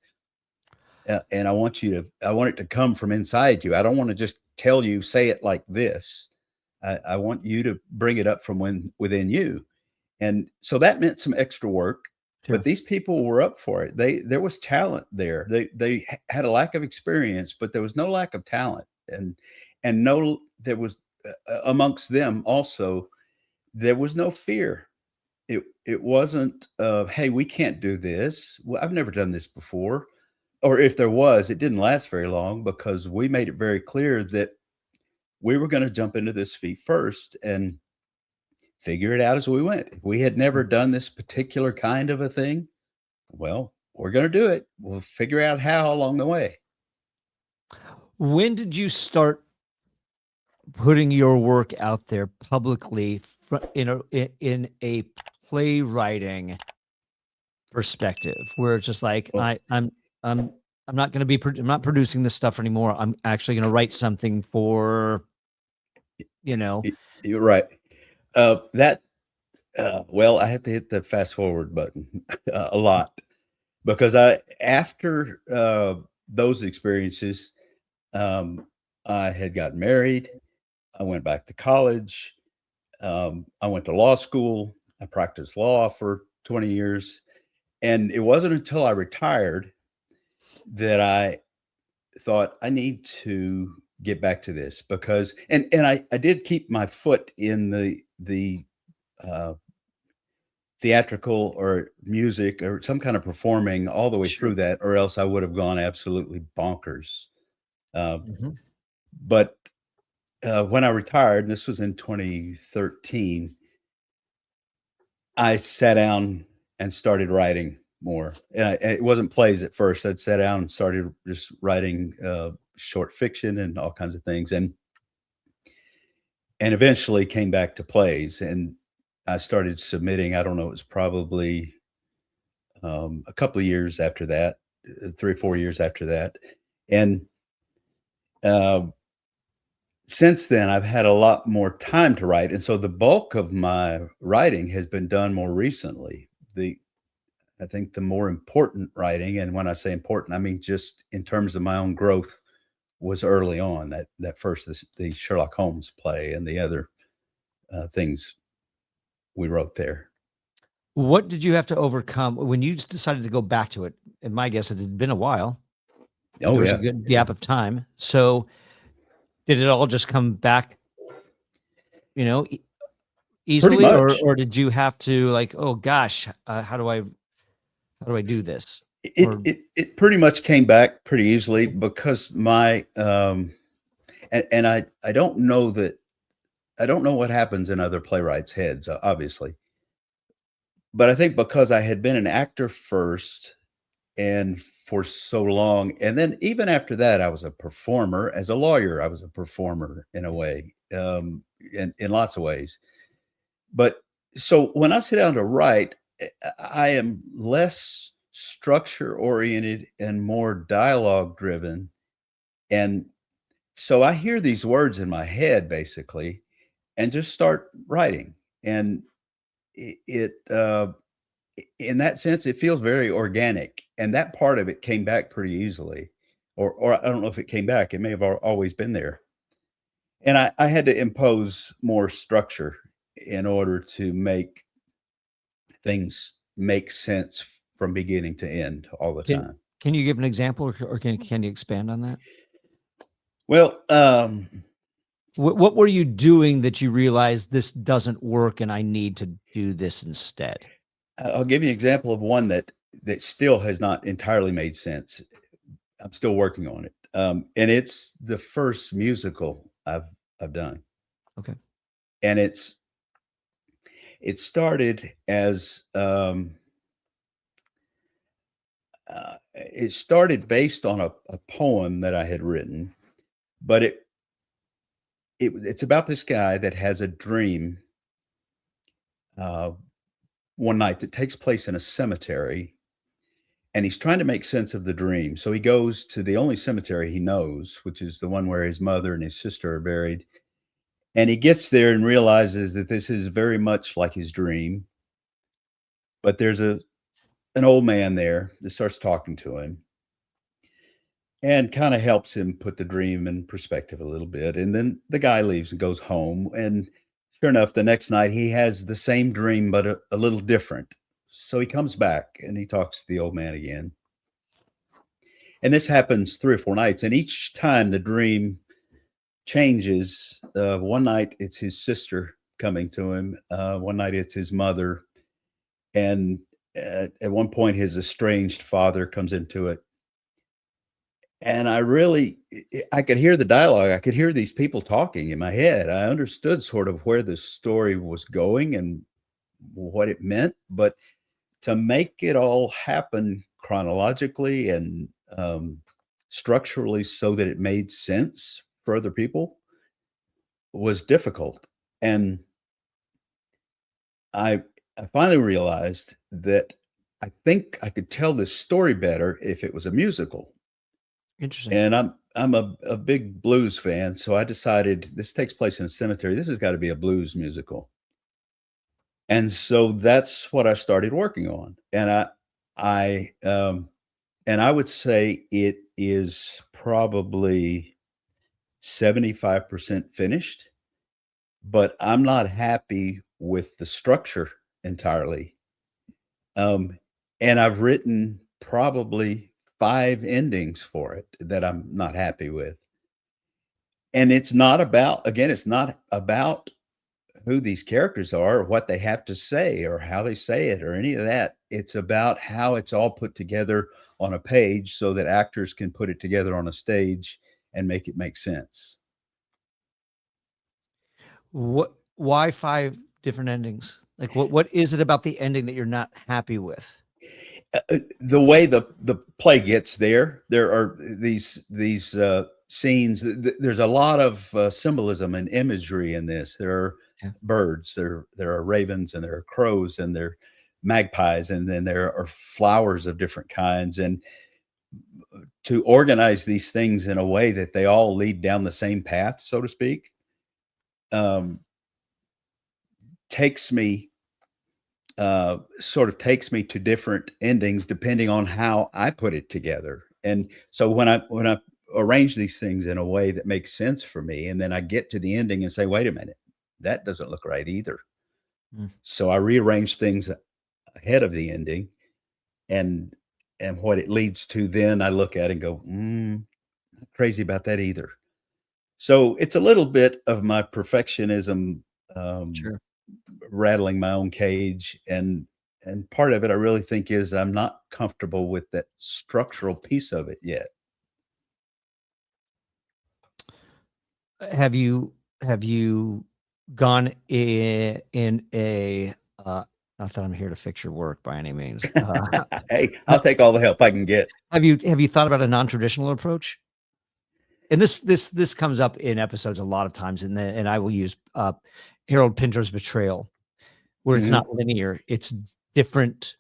And I want it to come from inside you. I don't want to just tell you, say it like this. I want you to bring it up from within you. And so that meant some extra work, but Sure. these people were up for it. There was talent there. They had a lack of experience, but there was no lack of talent. And no, there was, amongst them also, there was no fear. It wasn't, "Hey, we can't do this. Well, I've never done this before." Or if there was, it didn't last very long, because we made it very clear that we were gonna jump into this feet first and figure it out as we went. If we had never Sure. done this particular kind of a thing, well, we're gonna do it. We'll figure out how along the way. When did you start putting your work out there publicly in a playwriting perspective, where it's just like Well, I'm I'm not going to be, I'm not producing this stuff anymore. I'm actually going to write something for, You're right. Well, I have to hit the fast forward button a lot because after those experiences, I had gotten married. I went back to college. I went to law school. I practiced law for 20 years. And it wasn't until I retired that I thought I need to get back to this because I did keep my foot in the uh, theatrical or music or some kind of performing all the way Sure. through that, or else I would have gone absolutely bonkers. Uh, Mhm. but when I retired, and this was in 2013, I sat down and started writing more. And it wasn't plays at first. I'd sat down and started just writing short fiction and all kinds of things, and eventually came back to plays. And I started submitting. I don't know. It was probably a couple of years after that, 3 or 4 years after that, and uh, since then I've had a lot more time to write, and so the bulk of my writing has been done more recently. The I think the more important writing, and when I say important, I mean just in terms of my own growth, was early on. That first the Sherlock Holmes play and the other things we wrote there. What did you have to overcome when you decided to go back to it? And my guess, it had been a while. There Oh was a yeah, good yeah. gap of time. So did it all just come back, you know, Pretty easily, much. or did you have to like, oh gosh, how do I do this? It Or it it pretty much came back pretty easily because my and I don't know that I don't know what happens in other playwrights' heads, obviously, but I think because I had been an actor first and for so long, and then even after that, I was a performer. As a lawyer, I was a performer in a way, in lots of ways. But so when I sit down to write, I am less structure oriented and more dialogue driven. And so I hear these words in my head basically and just start writing. And it in that sense, it feels very organic. And that part of it came back pretty easily. Or I don't know if it came back, it may have always been there. And I had to impose more structure in order to make things make sense from beginning to end all the can time. can you give an example, or can you expand on that? Well, What were you doing that you realized this doesn't work and I need to do this instead? I'll give you an example of one that still has not entirely made sense. I'm still working on it, and it's the first musical I've done, Okay. and it started as it started based on a poem that I had written, but it's about this guy that has a dream uh, one night that takes place in a cemetery, and he's trying to make sense of the dream. So he goes to the only cemetery he knows, which is the one where his mother and his sister are buried. And he gets there and realizes that this is very much like his dream, but there's an old man there that starts talking to him and kind of helps him put the dream in perspective a little bit. And then the guy leaves and goes home. And sure enough, the next night he has the same dream, but a little different. So he comes back and he talks to the old man again. And this happens 3 or 4 nights. And each time the dream changes. One night it's his sister coming to him. One night it's his mother. And at one point, his estranged father comes into it. And I could hear the dialogue. I could hear these people talking in my head. I understood sort of where the story was going and what it meant, but to make it all happen chronologically and structurally so that it made sense for other people was difficult. And I I finally realized that I think I could tell this story better if it was a musical. Interesting. And I'm a big blues fan, so I decided this takes place in a cemetery. This has got to be a blues musical. And so that's what I started working on. And I would say it is probably 75% finished, but I'm not happy with the structure entirely. And I've written probably 5 endings for it that I'm not happy with. And it's not about, again, it's not about who these characters are or what they have to say or how they say it or any of that. It's about how it's all put together on a page so that actors can put it together on a stage and make it make sense. Why 5 different endings? Like, what is it about the ending that you're not happy with? The way the play gets there are these scenes. There's a lot of symbolism and imagery in this. There are Yeah. birds, there are ravens, and there are crows, and there are magpies, and then there are flowers of different kinds. And to organize these things in a way that they all lead down the same path, so to speak, takes me sort of takes me to different endings depending on how I put it together. And so when I arrange these things in a way that makes sense for me, and then I get to the ending and say, wait a minute, that doesn't look right either. Mm. So I rearrange things ahead of the ending, and what it leads to, then I look at it and go, not crazy about that either. So it's a little bit of my perfectionism, Sure. rattling my own cage, and part of it I really think is I'm not comfortable with that structural piece of it yet. Have you gone in a not that I'm here to fix your work by any means. Hey, I'll take all the help I can get. Have you thought about a non-traditional approach? And this comes up in episodes a lot of times, and I will use Harold Pinter's Betrayal, where it's Mhm. not linear. It's different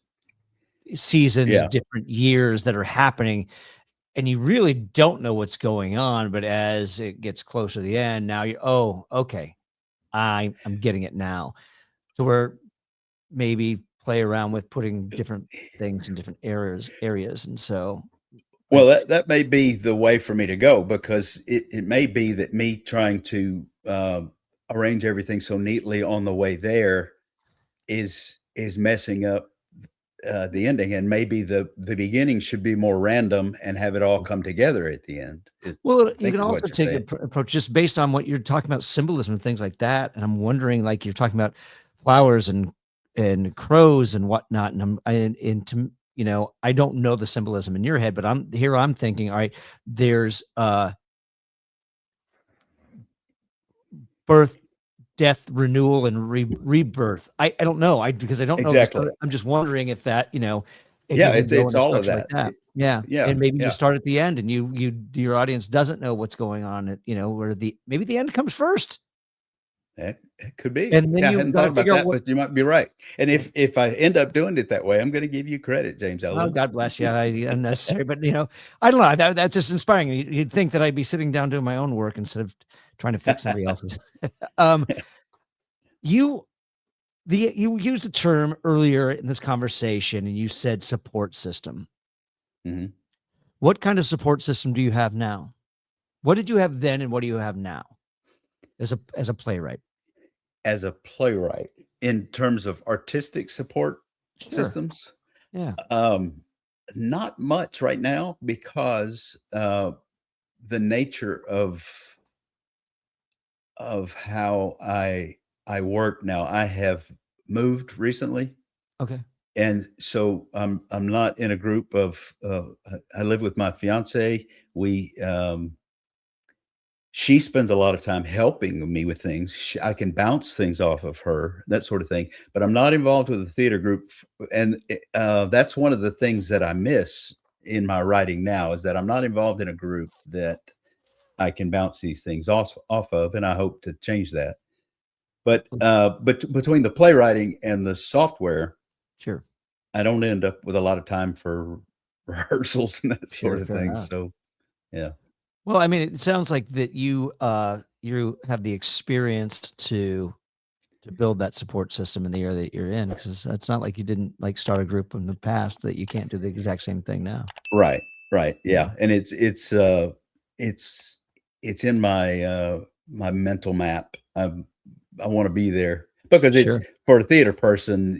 seasons, Yeah. different years that are happening, and you really don't know what's going on. But as it gets closer to the end, now you oh, okay, I'm getting it now. So where maybe play around with putting different things in different areas, and so Well, like that may be the way for me to go, because it may be that me trying to, arrange everything so neatly on the way there is messing up the ending, and maybe the beginning should be more random and have it all come together at the end. well, I you think can is also what you're take saying. approach just based on what you're talking about, symbolism and things like that. And I'm wondering, like you're talking about flowers and crows and whatnot, and and to I don't know the symbolism in your head, but I'm thinking, all right, there's birth, death, renewal, and rebirth. I don't know. Because I don't know this. Exactly. I'm just wondering if that, if Yeah, you can go in it's a all of structure like that. that. Yeah. Yeah, And maybe you yeah. start at the end and your audience doesn't know what's going on, where maybe the end comes first. It could be. And then Yeah, I you hadn't thought gotta about figure out that, what. but you might be right. And if I end up doing it that way, I'm gonna give you credit, James Oh, Eldon. God bless you. Unnecessary, but I don't know. That's just inspiring. You'd think that I'd be sitting down doing my own work instead of trying to fix somebody else's. Um, you you used a term earlier in this conversation, and you said support system. Mhm. What kind of support system do you have now? What did you have then, and what do you have now as a playwright? As a playwright, in terms of artistic support Sure. systems, Yeah. um, not much right now, because, the nature of how I work now. I have moved recently, Okay. and so I'm not in a group of, I live with my fiancée. We, she spends a lot of time helping me with things. I can bounce things off of her, that sort of thing, but I'm not involved with a theater group, and, that's one of the things that I miss in my writing now, is that I'm not involved in a group that I can bounce these things off of, and I hope to change that. But between the playwriting and the software, Sure. I don't end up with a lot of time for rehearsals and that sort Sure. of Fair thing, enough. so Yeah. Well, I mean, it sounds like that you have the experience to build that support system in the area that you're in, because it's not like you didn't like start a group in the past that you can't do the exact same thing now. Right. Right. You Yeah. know? And it's it's in my my mental map. I want to be there because it's Sure. for a theater person,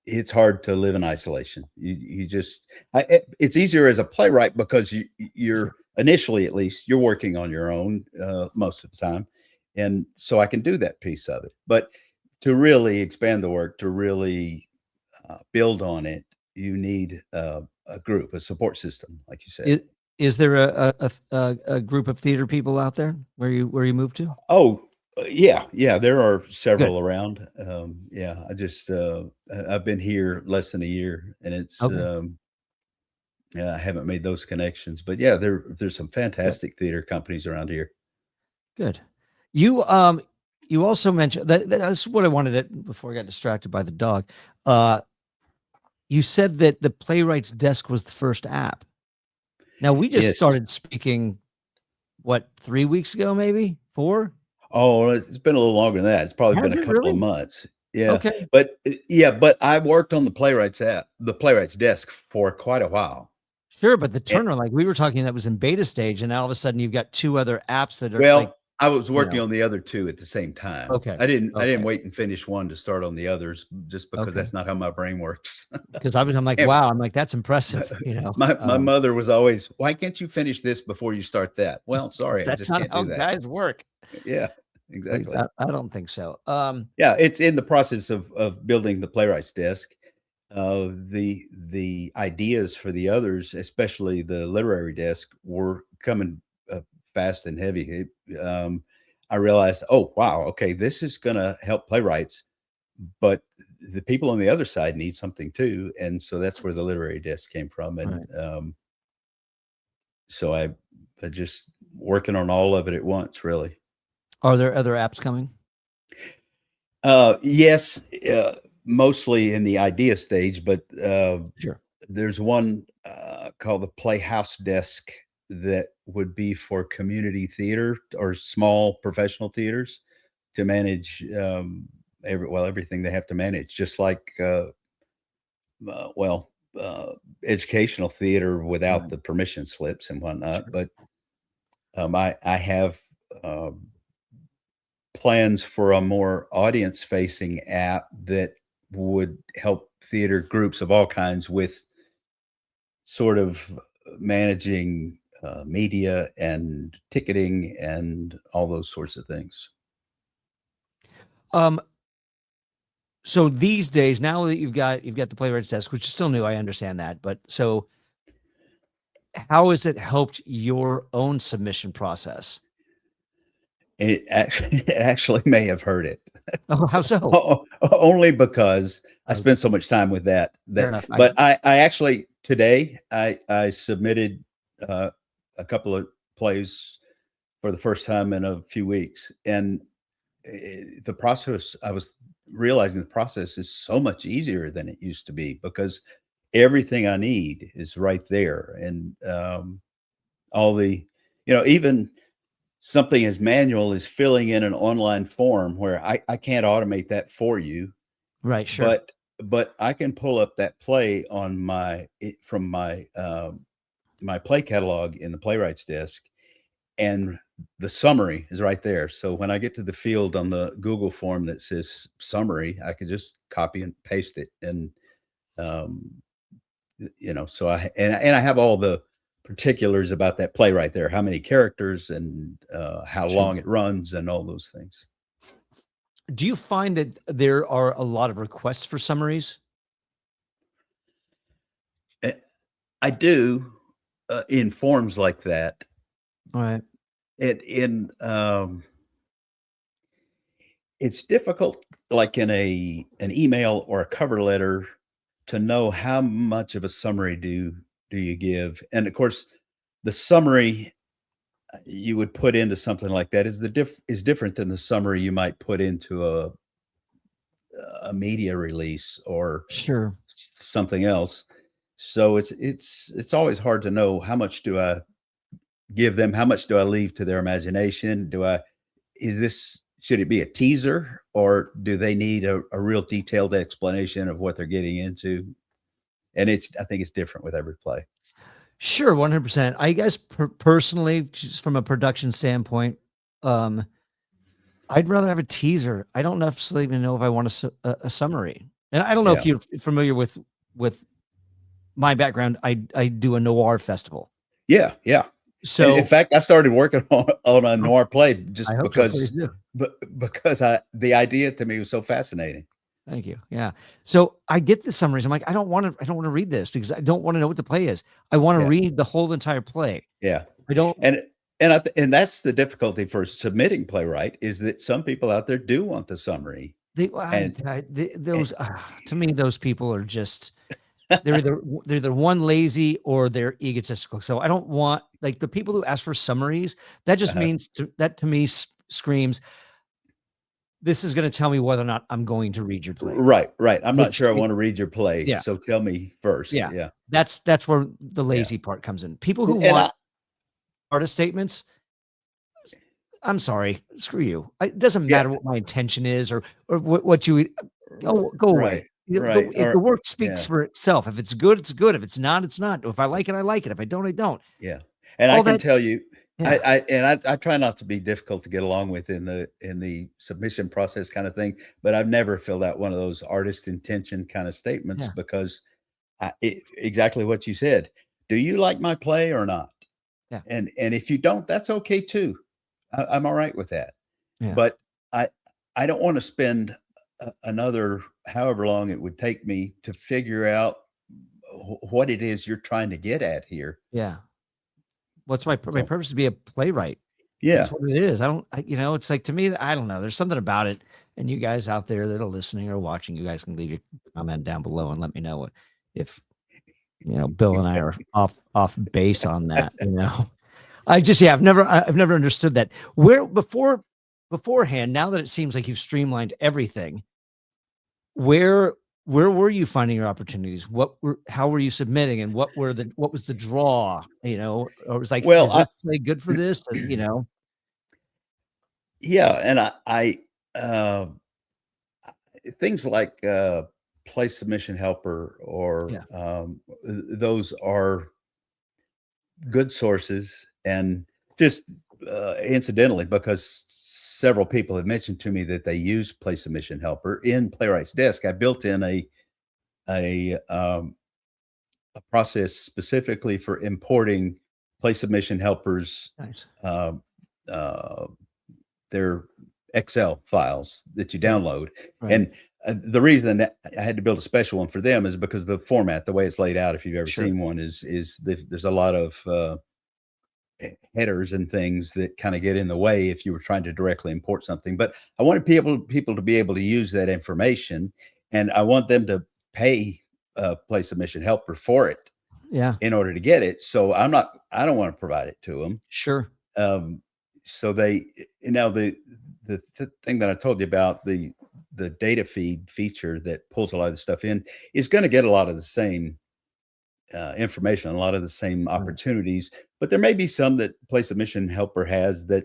it's hard to live in isolation. You just it's easier as a playwright because you're Sure. initially, at least, you're working on your own most of the time, and so I can do that piece of it. But to really expand the work, to really build on it, you need a group, a support system, like you said. I Is there a group of theater people out there where you moved to? Oh, yeah, yeah, there are Good. several around. Yeah, I've been here less than a year, and Okay. yeah, I haven't made those connections, but yeah, there's some Good. fantastic theater companies around here. Good. You, you also mentioned that's what I wanted to before I got distracted by the dog. Uh, you said that the Playwrights Desk was the first app. Now we just Yes. started speaking, what, 3 weeks ago, maybe? 4? Oh, it's been a little longer than that. It's probably been Has a it couple of really? months. Yeah, Okay. but yeah, but I worked on the Playwrights app, the Playwrights Desk for quite a while. Sure, but the And, turnaround, like, we were talking that was in beta stage, and now all of a sudden you've got 2 other apps that are like, well, I was you working know. on the other 2 at the same time. Okay. I didn't Okay. wait and finish one to start on the others just because Okay. that's not how my brain works. Because I'm like, And "Wow," I'm like, "That's impressive," you know? my mother was always, "Why can't you finish this before you start that?" Well, 'Cause sorry, I that's just not can't how do that. guys work. Yeah, Like, exactly. I don't think so. Yeah, it's in the process of building the Playwrights Desk. The ideas for the others, especially the literary desk, were coming fast and heavy. I realized, oh wow, okay, this is going to help playwrights, but the people on the other side need something too, and so that's where the literary desk came from. And Right. so I just working on all of it at once, really. Are there other apps coming? Yes, mostly in the idea stage, but Sure. there's one called the Playhouse Desk that would be for community theater or small professional theaters to manage everything they have to manage, just like uh, well, uh, educational theater without Right. the permission slips and whatnot. Sure. But I have um, plans for a more audience facing app that would help theater groups of all kinds with sort of managing media and ticketing and all those sorts of things. Um, so these days, now that you've got the Playwrights Desk, which is still new, I understand that, but so how has it helped your own submission process? It actually may have hurt it. Oh, how so? Only because I Okay, spent so much time with fair that enough. but I actually today, I submitted, uh, a couple of plays for the first time in a few weeks, and, the process I was realizing the process is so much easier than it used to be because everything I need is right there, and, all the even something as manual as filling in an online form where I can't automate that for you, Right, sure. but I can pull up that play from my play catalog in the Playwrights Desk, and the summary is right there. So when I get to the field on the Google form that says summary, I can just copy and paste it, and um, so I have all the particulars about that play right there, how many characters and how Sure. long it runs and all those things. Do you find that there are a lot of requests for summaries? Eh, I do in forms like that. All right. It's difficult, like in an email or a cover letter, to know how much of a summary do you give, and of course, the summary you would put into something like that is different than the summary you might put into a media release or Sure. something else. So it's always hard to know how much do I give them, how much do I leave to their imagination? Should it be a teaser, or do they need a real detailed explanation of what they're getting into? And I think it's different with every play. Sure, 100%. I guess personally, just from a production standpoint, um, I'd rather have a teaser. I don't necessarily even know if I want a summary. And I don't know Yeah. if you're familiar with my background. I do a noir festival. Yeah. Yeah. And in So fact, I started working on a noir play just I hope so. Please do. because the idea to me was so fascinating. Thank you. Yeah. So I get the summaries. I'm like, I don't want to read this because I don't want to know what the play is. I want to Yeah. read the whole entire play. Yeah. I don't. And that's the difficulty for submitting Playwright, is that some people out there do want the summary. Those to me, those people are just they're either one lazy or they're egotistical. So I don't want, like, the people who ask for summaries. That just means that to me screams, this is going to tell me whether or not I'm going to read your play. Right. I'm not sure I want to read your play. Yeah. So tell me first. Yeah. Yeah. That's where the lazy part comes in. People who want artist statements, I'm sorry, screw you. It doesn't matter what my intention is or what you go away. Right. If the work speaks for itself. If it's good, it's good. If it's not, it's not. If I like it, I like it. If I don't, I don't. Yeah. And I can tell you, Yeah. I try not to be difficult to get along with in the submission process kind of thing, but I've never filled out one of those artist intention kind of statements because exactly what you said. Do you like my play or not? Yeah. And if you don't, that's okay too. I'm all right with that. Yeah. But I don't want to spend another however long it would take me to figure out what it is you're trying to get at here. Yeah. What's my purpose? To be a playwright. Yeah. That's what it is. It's like, to me, I don't know. There's something about it. And you guys out there that are listening or watching, you guys can leave your comment down below and let me know if Bill and I are off base on that. I've never understood that. Beforehand, now that it seems like you've streamlined everything, where were you finding your opportunities? How were you submitting, and what was the draw? Or it was like, well, is this play good for this? Yeah, and I things like play submission helper or those are good sources. And just incidentally, because several people have mentioned to me that they use play submission helper in Playwright's Desk, I built in a process specifically for importing play submission helpers. Nice. Their Excel files that you download. Right. And the reason that I had to build a special one for them is because the format, the way it's laid out, if you've ever seen one, is there's a lot of headers and things that kind of get in the way if you were trying to directly import something. But I wanted people to be able to use that information, and I want them to pay play submission helper for it. Yeah. In order to get it. So I don't want to provide it to them. Sure. So the thing that I told you about, the data feed feature that pulls a lot of the stuff in, is going to get a lot of the same information, a lot of the same opportunities, but there may be some that play submission helper has that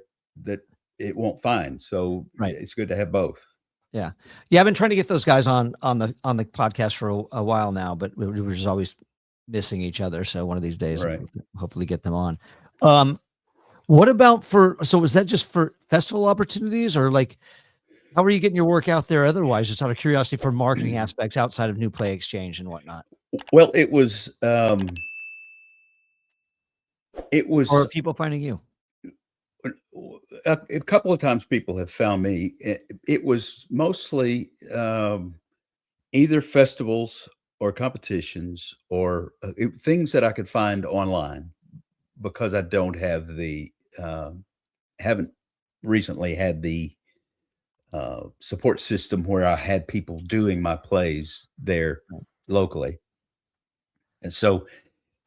it won't find. So it's good to have both. Yeah. I've been trying to get those guys on the podcast for a while now, but we're just always missing each other. So one of these days, I'll hopefully get them on. What about so is that just for festival opportunities, or like, how are you getting your work out there otherwise, just out of curiosity, for marketing aspects outside of New Play Exchange and whatnot? Well, it was, or are people finding you? A couple of times people have found me. It was mostly either festivals or competitions or things that I could find online, because I don't have haven't recently had the support system where I had people doing my plays there locally. And so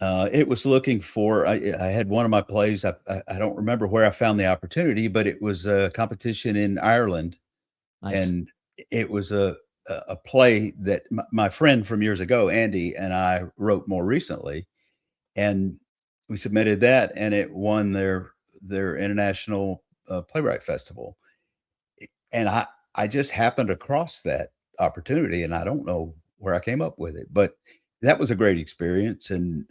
it was looking for, I had one of my plays, I don't remember where I found the opportunity, but it was a competition in Ireland. Nice. And it was a play that my friend from years ago, Andy, and I wrote more recently. And we submitted that, and it won their international playwright festival. And I just happened across that opportunity, and I don't know where I came up with it, but that was a great experience. And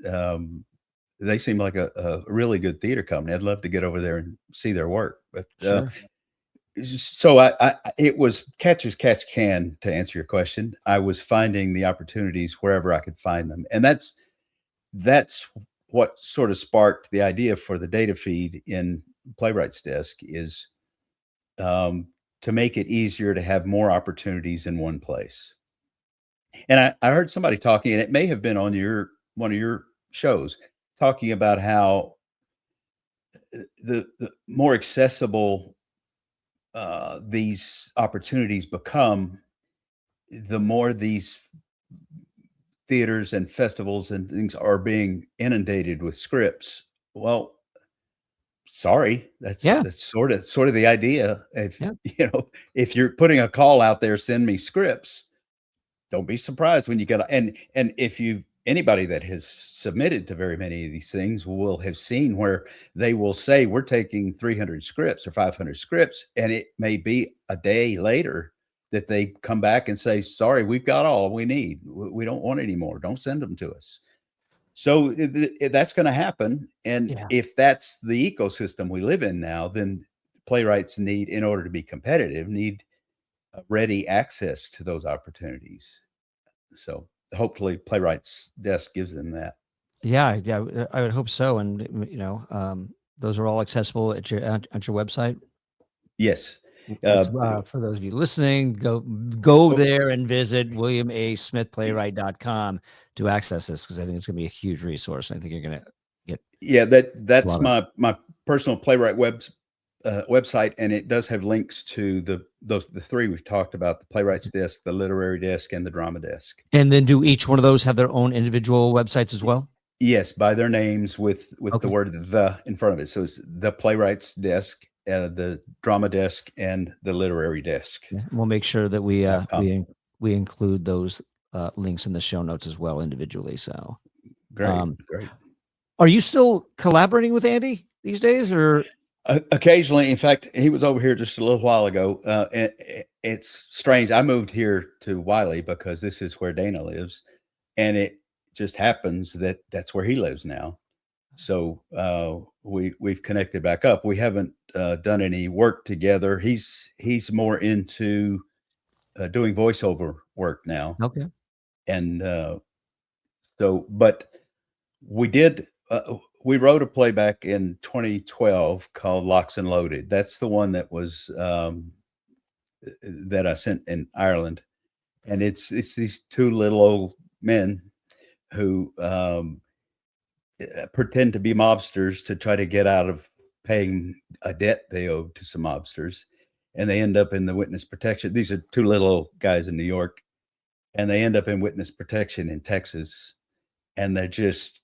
they seem like a really good theater company. I'd love to get over there and see their work. But Sure. so it was catch as catch can, to answer your question. I was finding the opportunities wherever I could find them, and that's what sort of sparked the idea for the data feed in Playwright's Desk, is to make it easier to have more opportunities in one place. And I heard somebody talking, and it may have been on one of your shows, talking about how the more accessible these opportunities become, the more these theaters and festivals and things are being inundated with scripts. Well, sorry, Yeah. that's sort of the idea. If Yeah. if you're putting a call out there, send me scripts, don't be surprised when you get and if you anybody that has submitted to very many of these things will have seen where they will say, we're taking 300 scripts or 500 scripts, and it may be a day later that they come back and say, sorry, we've got all we need. We don't want any more. Don't send them to us. So that's going to happen. And Yeah. if that's the ecosystem we live in now, then playwrights need, in order to be competitive, need ready access to those opportunities. So hopefully Playwright's Desk gives them that. Yeah. Yeah. I would hope so. And, those are all accessible at your website. Yes. It's, for those of you listening, go there and visit williamasmithplaywright.com to access this, because I think it's going to be a huge resource. I think you're going to get. Yeah, that's my personal Playwright website, and it does have links to the three we've talked about: the Playwright's Desk, the Literary Desk, and the Drama Desk. And then do each one of those have their own individual websites as well? Yes, by their names with Okay. the word "the" in front of it. So it's the Playwright's Desk, the Drama Desk, and the Literary Desk. Yeah, we'll make sure that we include those links in the show notes as well individually. So Great. Are you still collaborating with Andy these days, or? Occasionally? In fact, he was over here just a little while ago. It's strange. I moved here to Wiley because this is where Dana lives, and it just happens that that's where he lives now. So we've connected back up. We haven't done any work together. He's more into doing voiceover work now. Okay. And but we did. We wrote a play back in 2012 called Locks and Loaded. That's the one that was that I sent in Ireland, and it's these two little old men who pretend to be mobsters to try to get out of paying a debt they owe to some mobsters, and they end up in the witness protection. These are two little old guys in New York, and they end up in witness protection in Texas, and they're just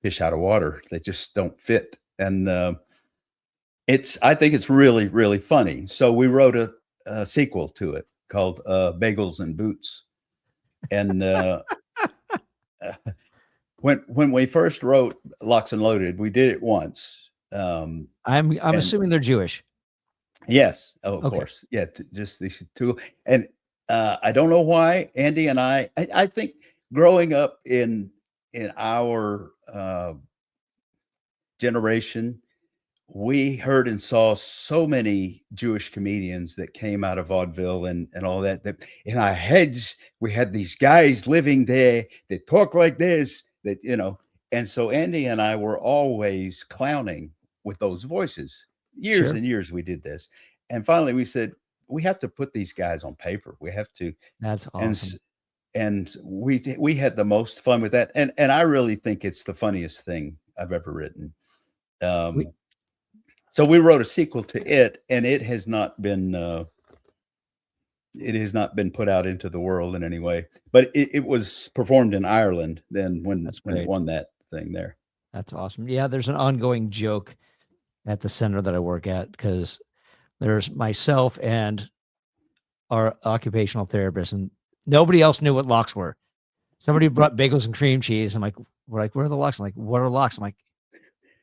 fish out of water. They just don't fit. And I think it's really, really funny. So we wrote a sequel to it called Bagels and Boots. And when we first wrote Locks and Loaded, we did it once. I'm assuming they're Jewish. Yes. Oh, of course. Yeah. Just these two. And I don't know why Andy and I think growing up in our generation, we heard and saw so many Jewish comedians that came out of vaudeville and all that in our heads, we had these guys living there that talk like this, and so Andy and I were always clowning with those voices. Years and years we did this. And finally we said, we have to put these guys on paper. We have to. That's awesome. And we had the most fun with that. And I really think it's the funniest thing I've ever written. So we wrote a sequel to it, and it has not been put out into the world in any way. But it was performed in Ireland then when it won that thing there. That's awesome. Yeah, there's an ongoing joke at the center that I work at, because there's myself and our occupational therapist, and nobody else knew what locks were. Somebody brought bagels and cream cheese. I'm like, we're like, where are the locks? I'm like, what are locks? I'm like,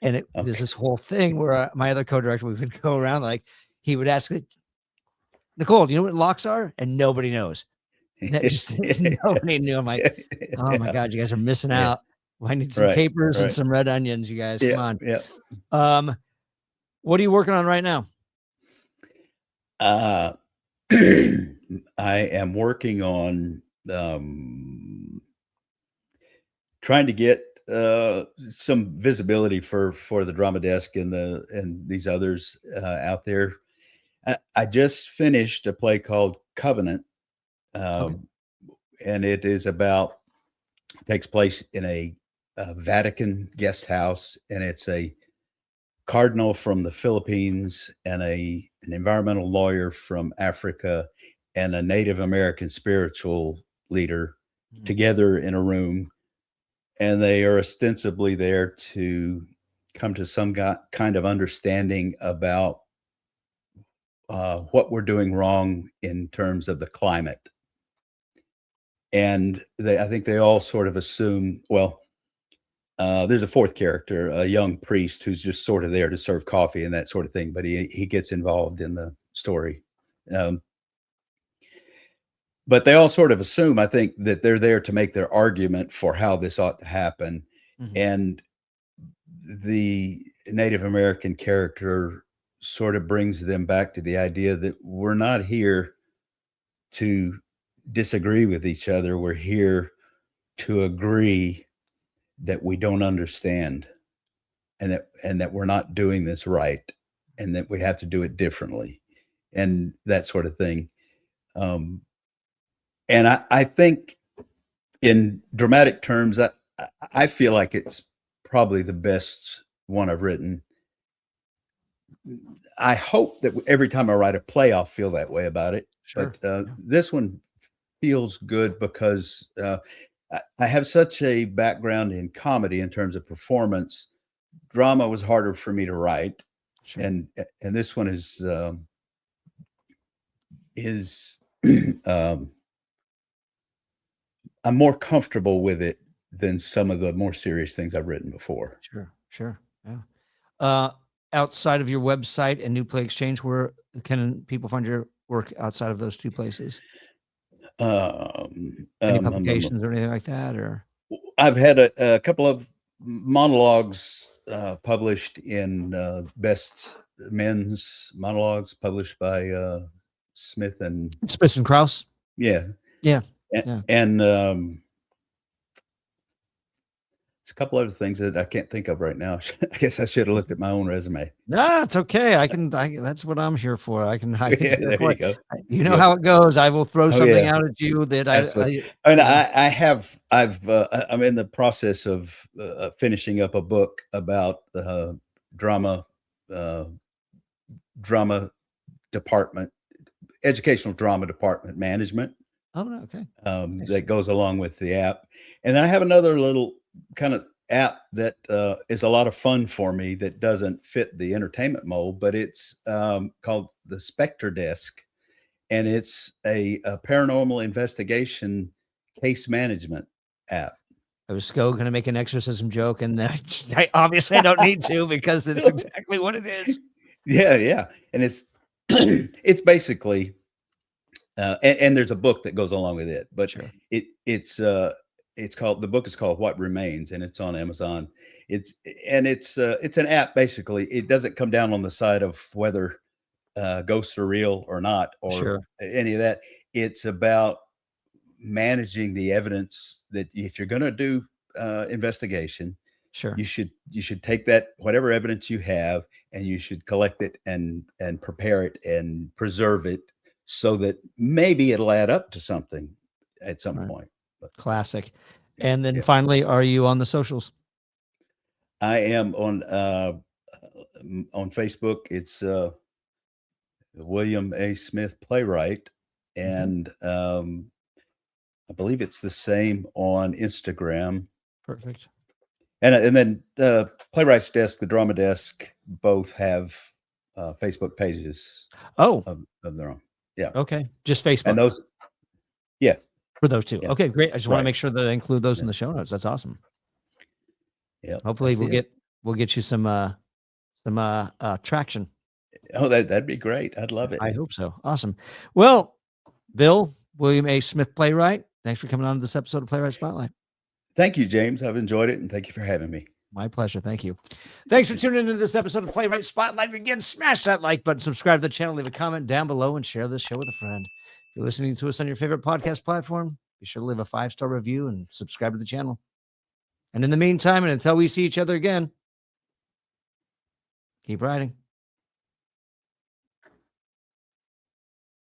and there's this whole thing where my other co-director, we would go around, like, he would ask, Nicole, do you know what locks are? And nobody knows. Just nobody knew. I'm like, oh my God, you guys are missing out. I need some capers and some red onions, you guys. Come on. Yeah. What are you working on right now? I am working on trying to get some visibility for the Drama Desk and these others out there. I just finished a play called Covenant, and it is takes place in a Vatican guest house, and it's a cardinal from the Philippines and an environmental lawyer from Africa and a Native American spiritual leader together in a room. And they are ostensibly there to come to some kind of understanding about what we're doing wrong in terms of the climate. And I think they all sort of assume, well, there's a fourth character, a young priest who's just sort of there to serve coffee and that sort of thing, but he gets involved in the story. But they all sort of assume, I think, that they're there to make their argument for how this ought to happen. And the Native American character sort of brings them back to the idea that we're not here to disagree with each other. We're here to agree that we don't understand and that we're not doing this right and that we have to do it differently and that sort of thing. And I think in dramatic terms, I feel like it's probably the best one I've written. I hope that every time I write a play, I'll feel that way about it. Sure. But this one feels good because I have such a background in comedy in terms of performance. Drama was harder for me to write. Sure. And this one is I'm more comfortable with it than some of the more serious things I've written before. Sure. Yeah. Outside of your website and New Play Exchange, where can people find your work outside of those two places? Any publications or anything like that? Or I've had a couple of monologues published in Best Men's Monologues, published by Smith and Krause. Yeah. And it's a couple other things that I can't think of right now. I guess I should have looked at my own resume. No, it's okay. That's what I'm here for. I can there you go. You know how it goes. I will throw something out at you that I'm in the process of finishing up a book about drama department, educational drama department management. Oh, okay. That goes along with the app. And then I have another little kind of app that is a lot of fun for me that doesn't fit the entertainment mold, but it's called the Spectre Desk. And it's a paranormal investigation case management app. I was going to make an exorcism joke, and I obviously don't need to because it's exactly what it is. Yeah. And it's it's basically and there's a book that goes along with it, but sure. The book is called What Remains, and it's on Amazon. It's an app. Basically, it doesn't come down on the side of whether ghosts are real or not, or any of that. It's about managing the evidence that if you're going to do investigation, you should take that whatever evidence you have, and you should collect it and prepare it and preserve it so that maybe it'll add up to something at some point. Classic. And then finally, are you on the socials? I am on Facebook. It's William A. Smith Playwright, and I believe it's the same on Instagram. Perfect. And then the Playwrights Desk, the Drama Desk, both have Facebook pages. Oh, of their own. Yeah. Okay. Just Facebook. And those. Yeah. For those two. Yeah. Okay, great. I just want to Right. make sure that I include those in Yeah. the show notes. That's awesome. Yeah. Hopefully That's it. we'll get you some traction. Oh, that'd be great. I'd love it. I hope so. Awesome. Well, Bill, William A. Smith, playwright. Thanks for coming on to this episode of Playwright Spotlight. Thank you, James. I've enjoyed it, and thank you for having me. My pleasure. Thank you. Thanks for tuning into this episode of Playwright Spotlight. Again, smash that like button, subscribe to the channel, leave a comment down below, and share this show with a friend. If you're listening to us on your favorite podcast platform, be sure to leave a 5-star review and subscribe to the channel. And in the meantime, and until we see each other again, keep writing.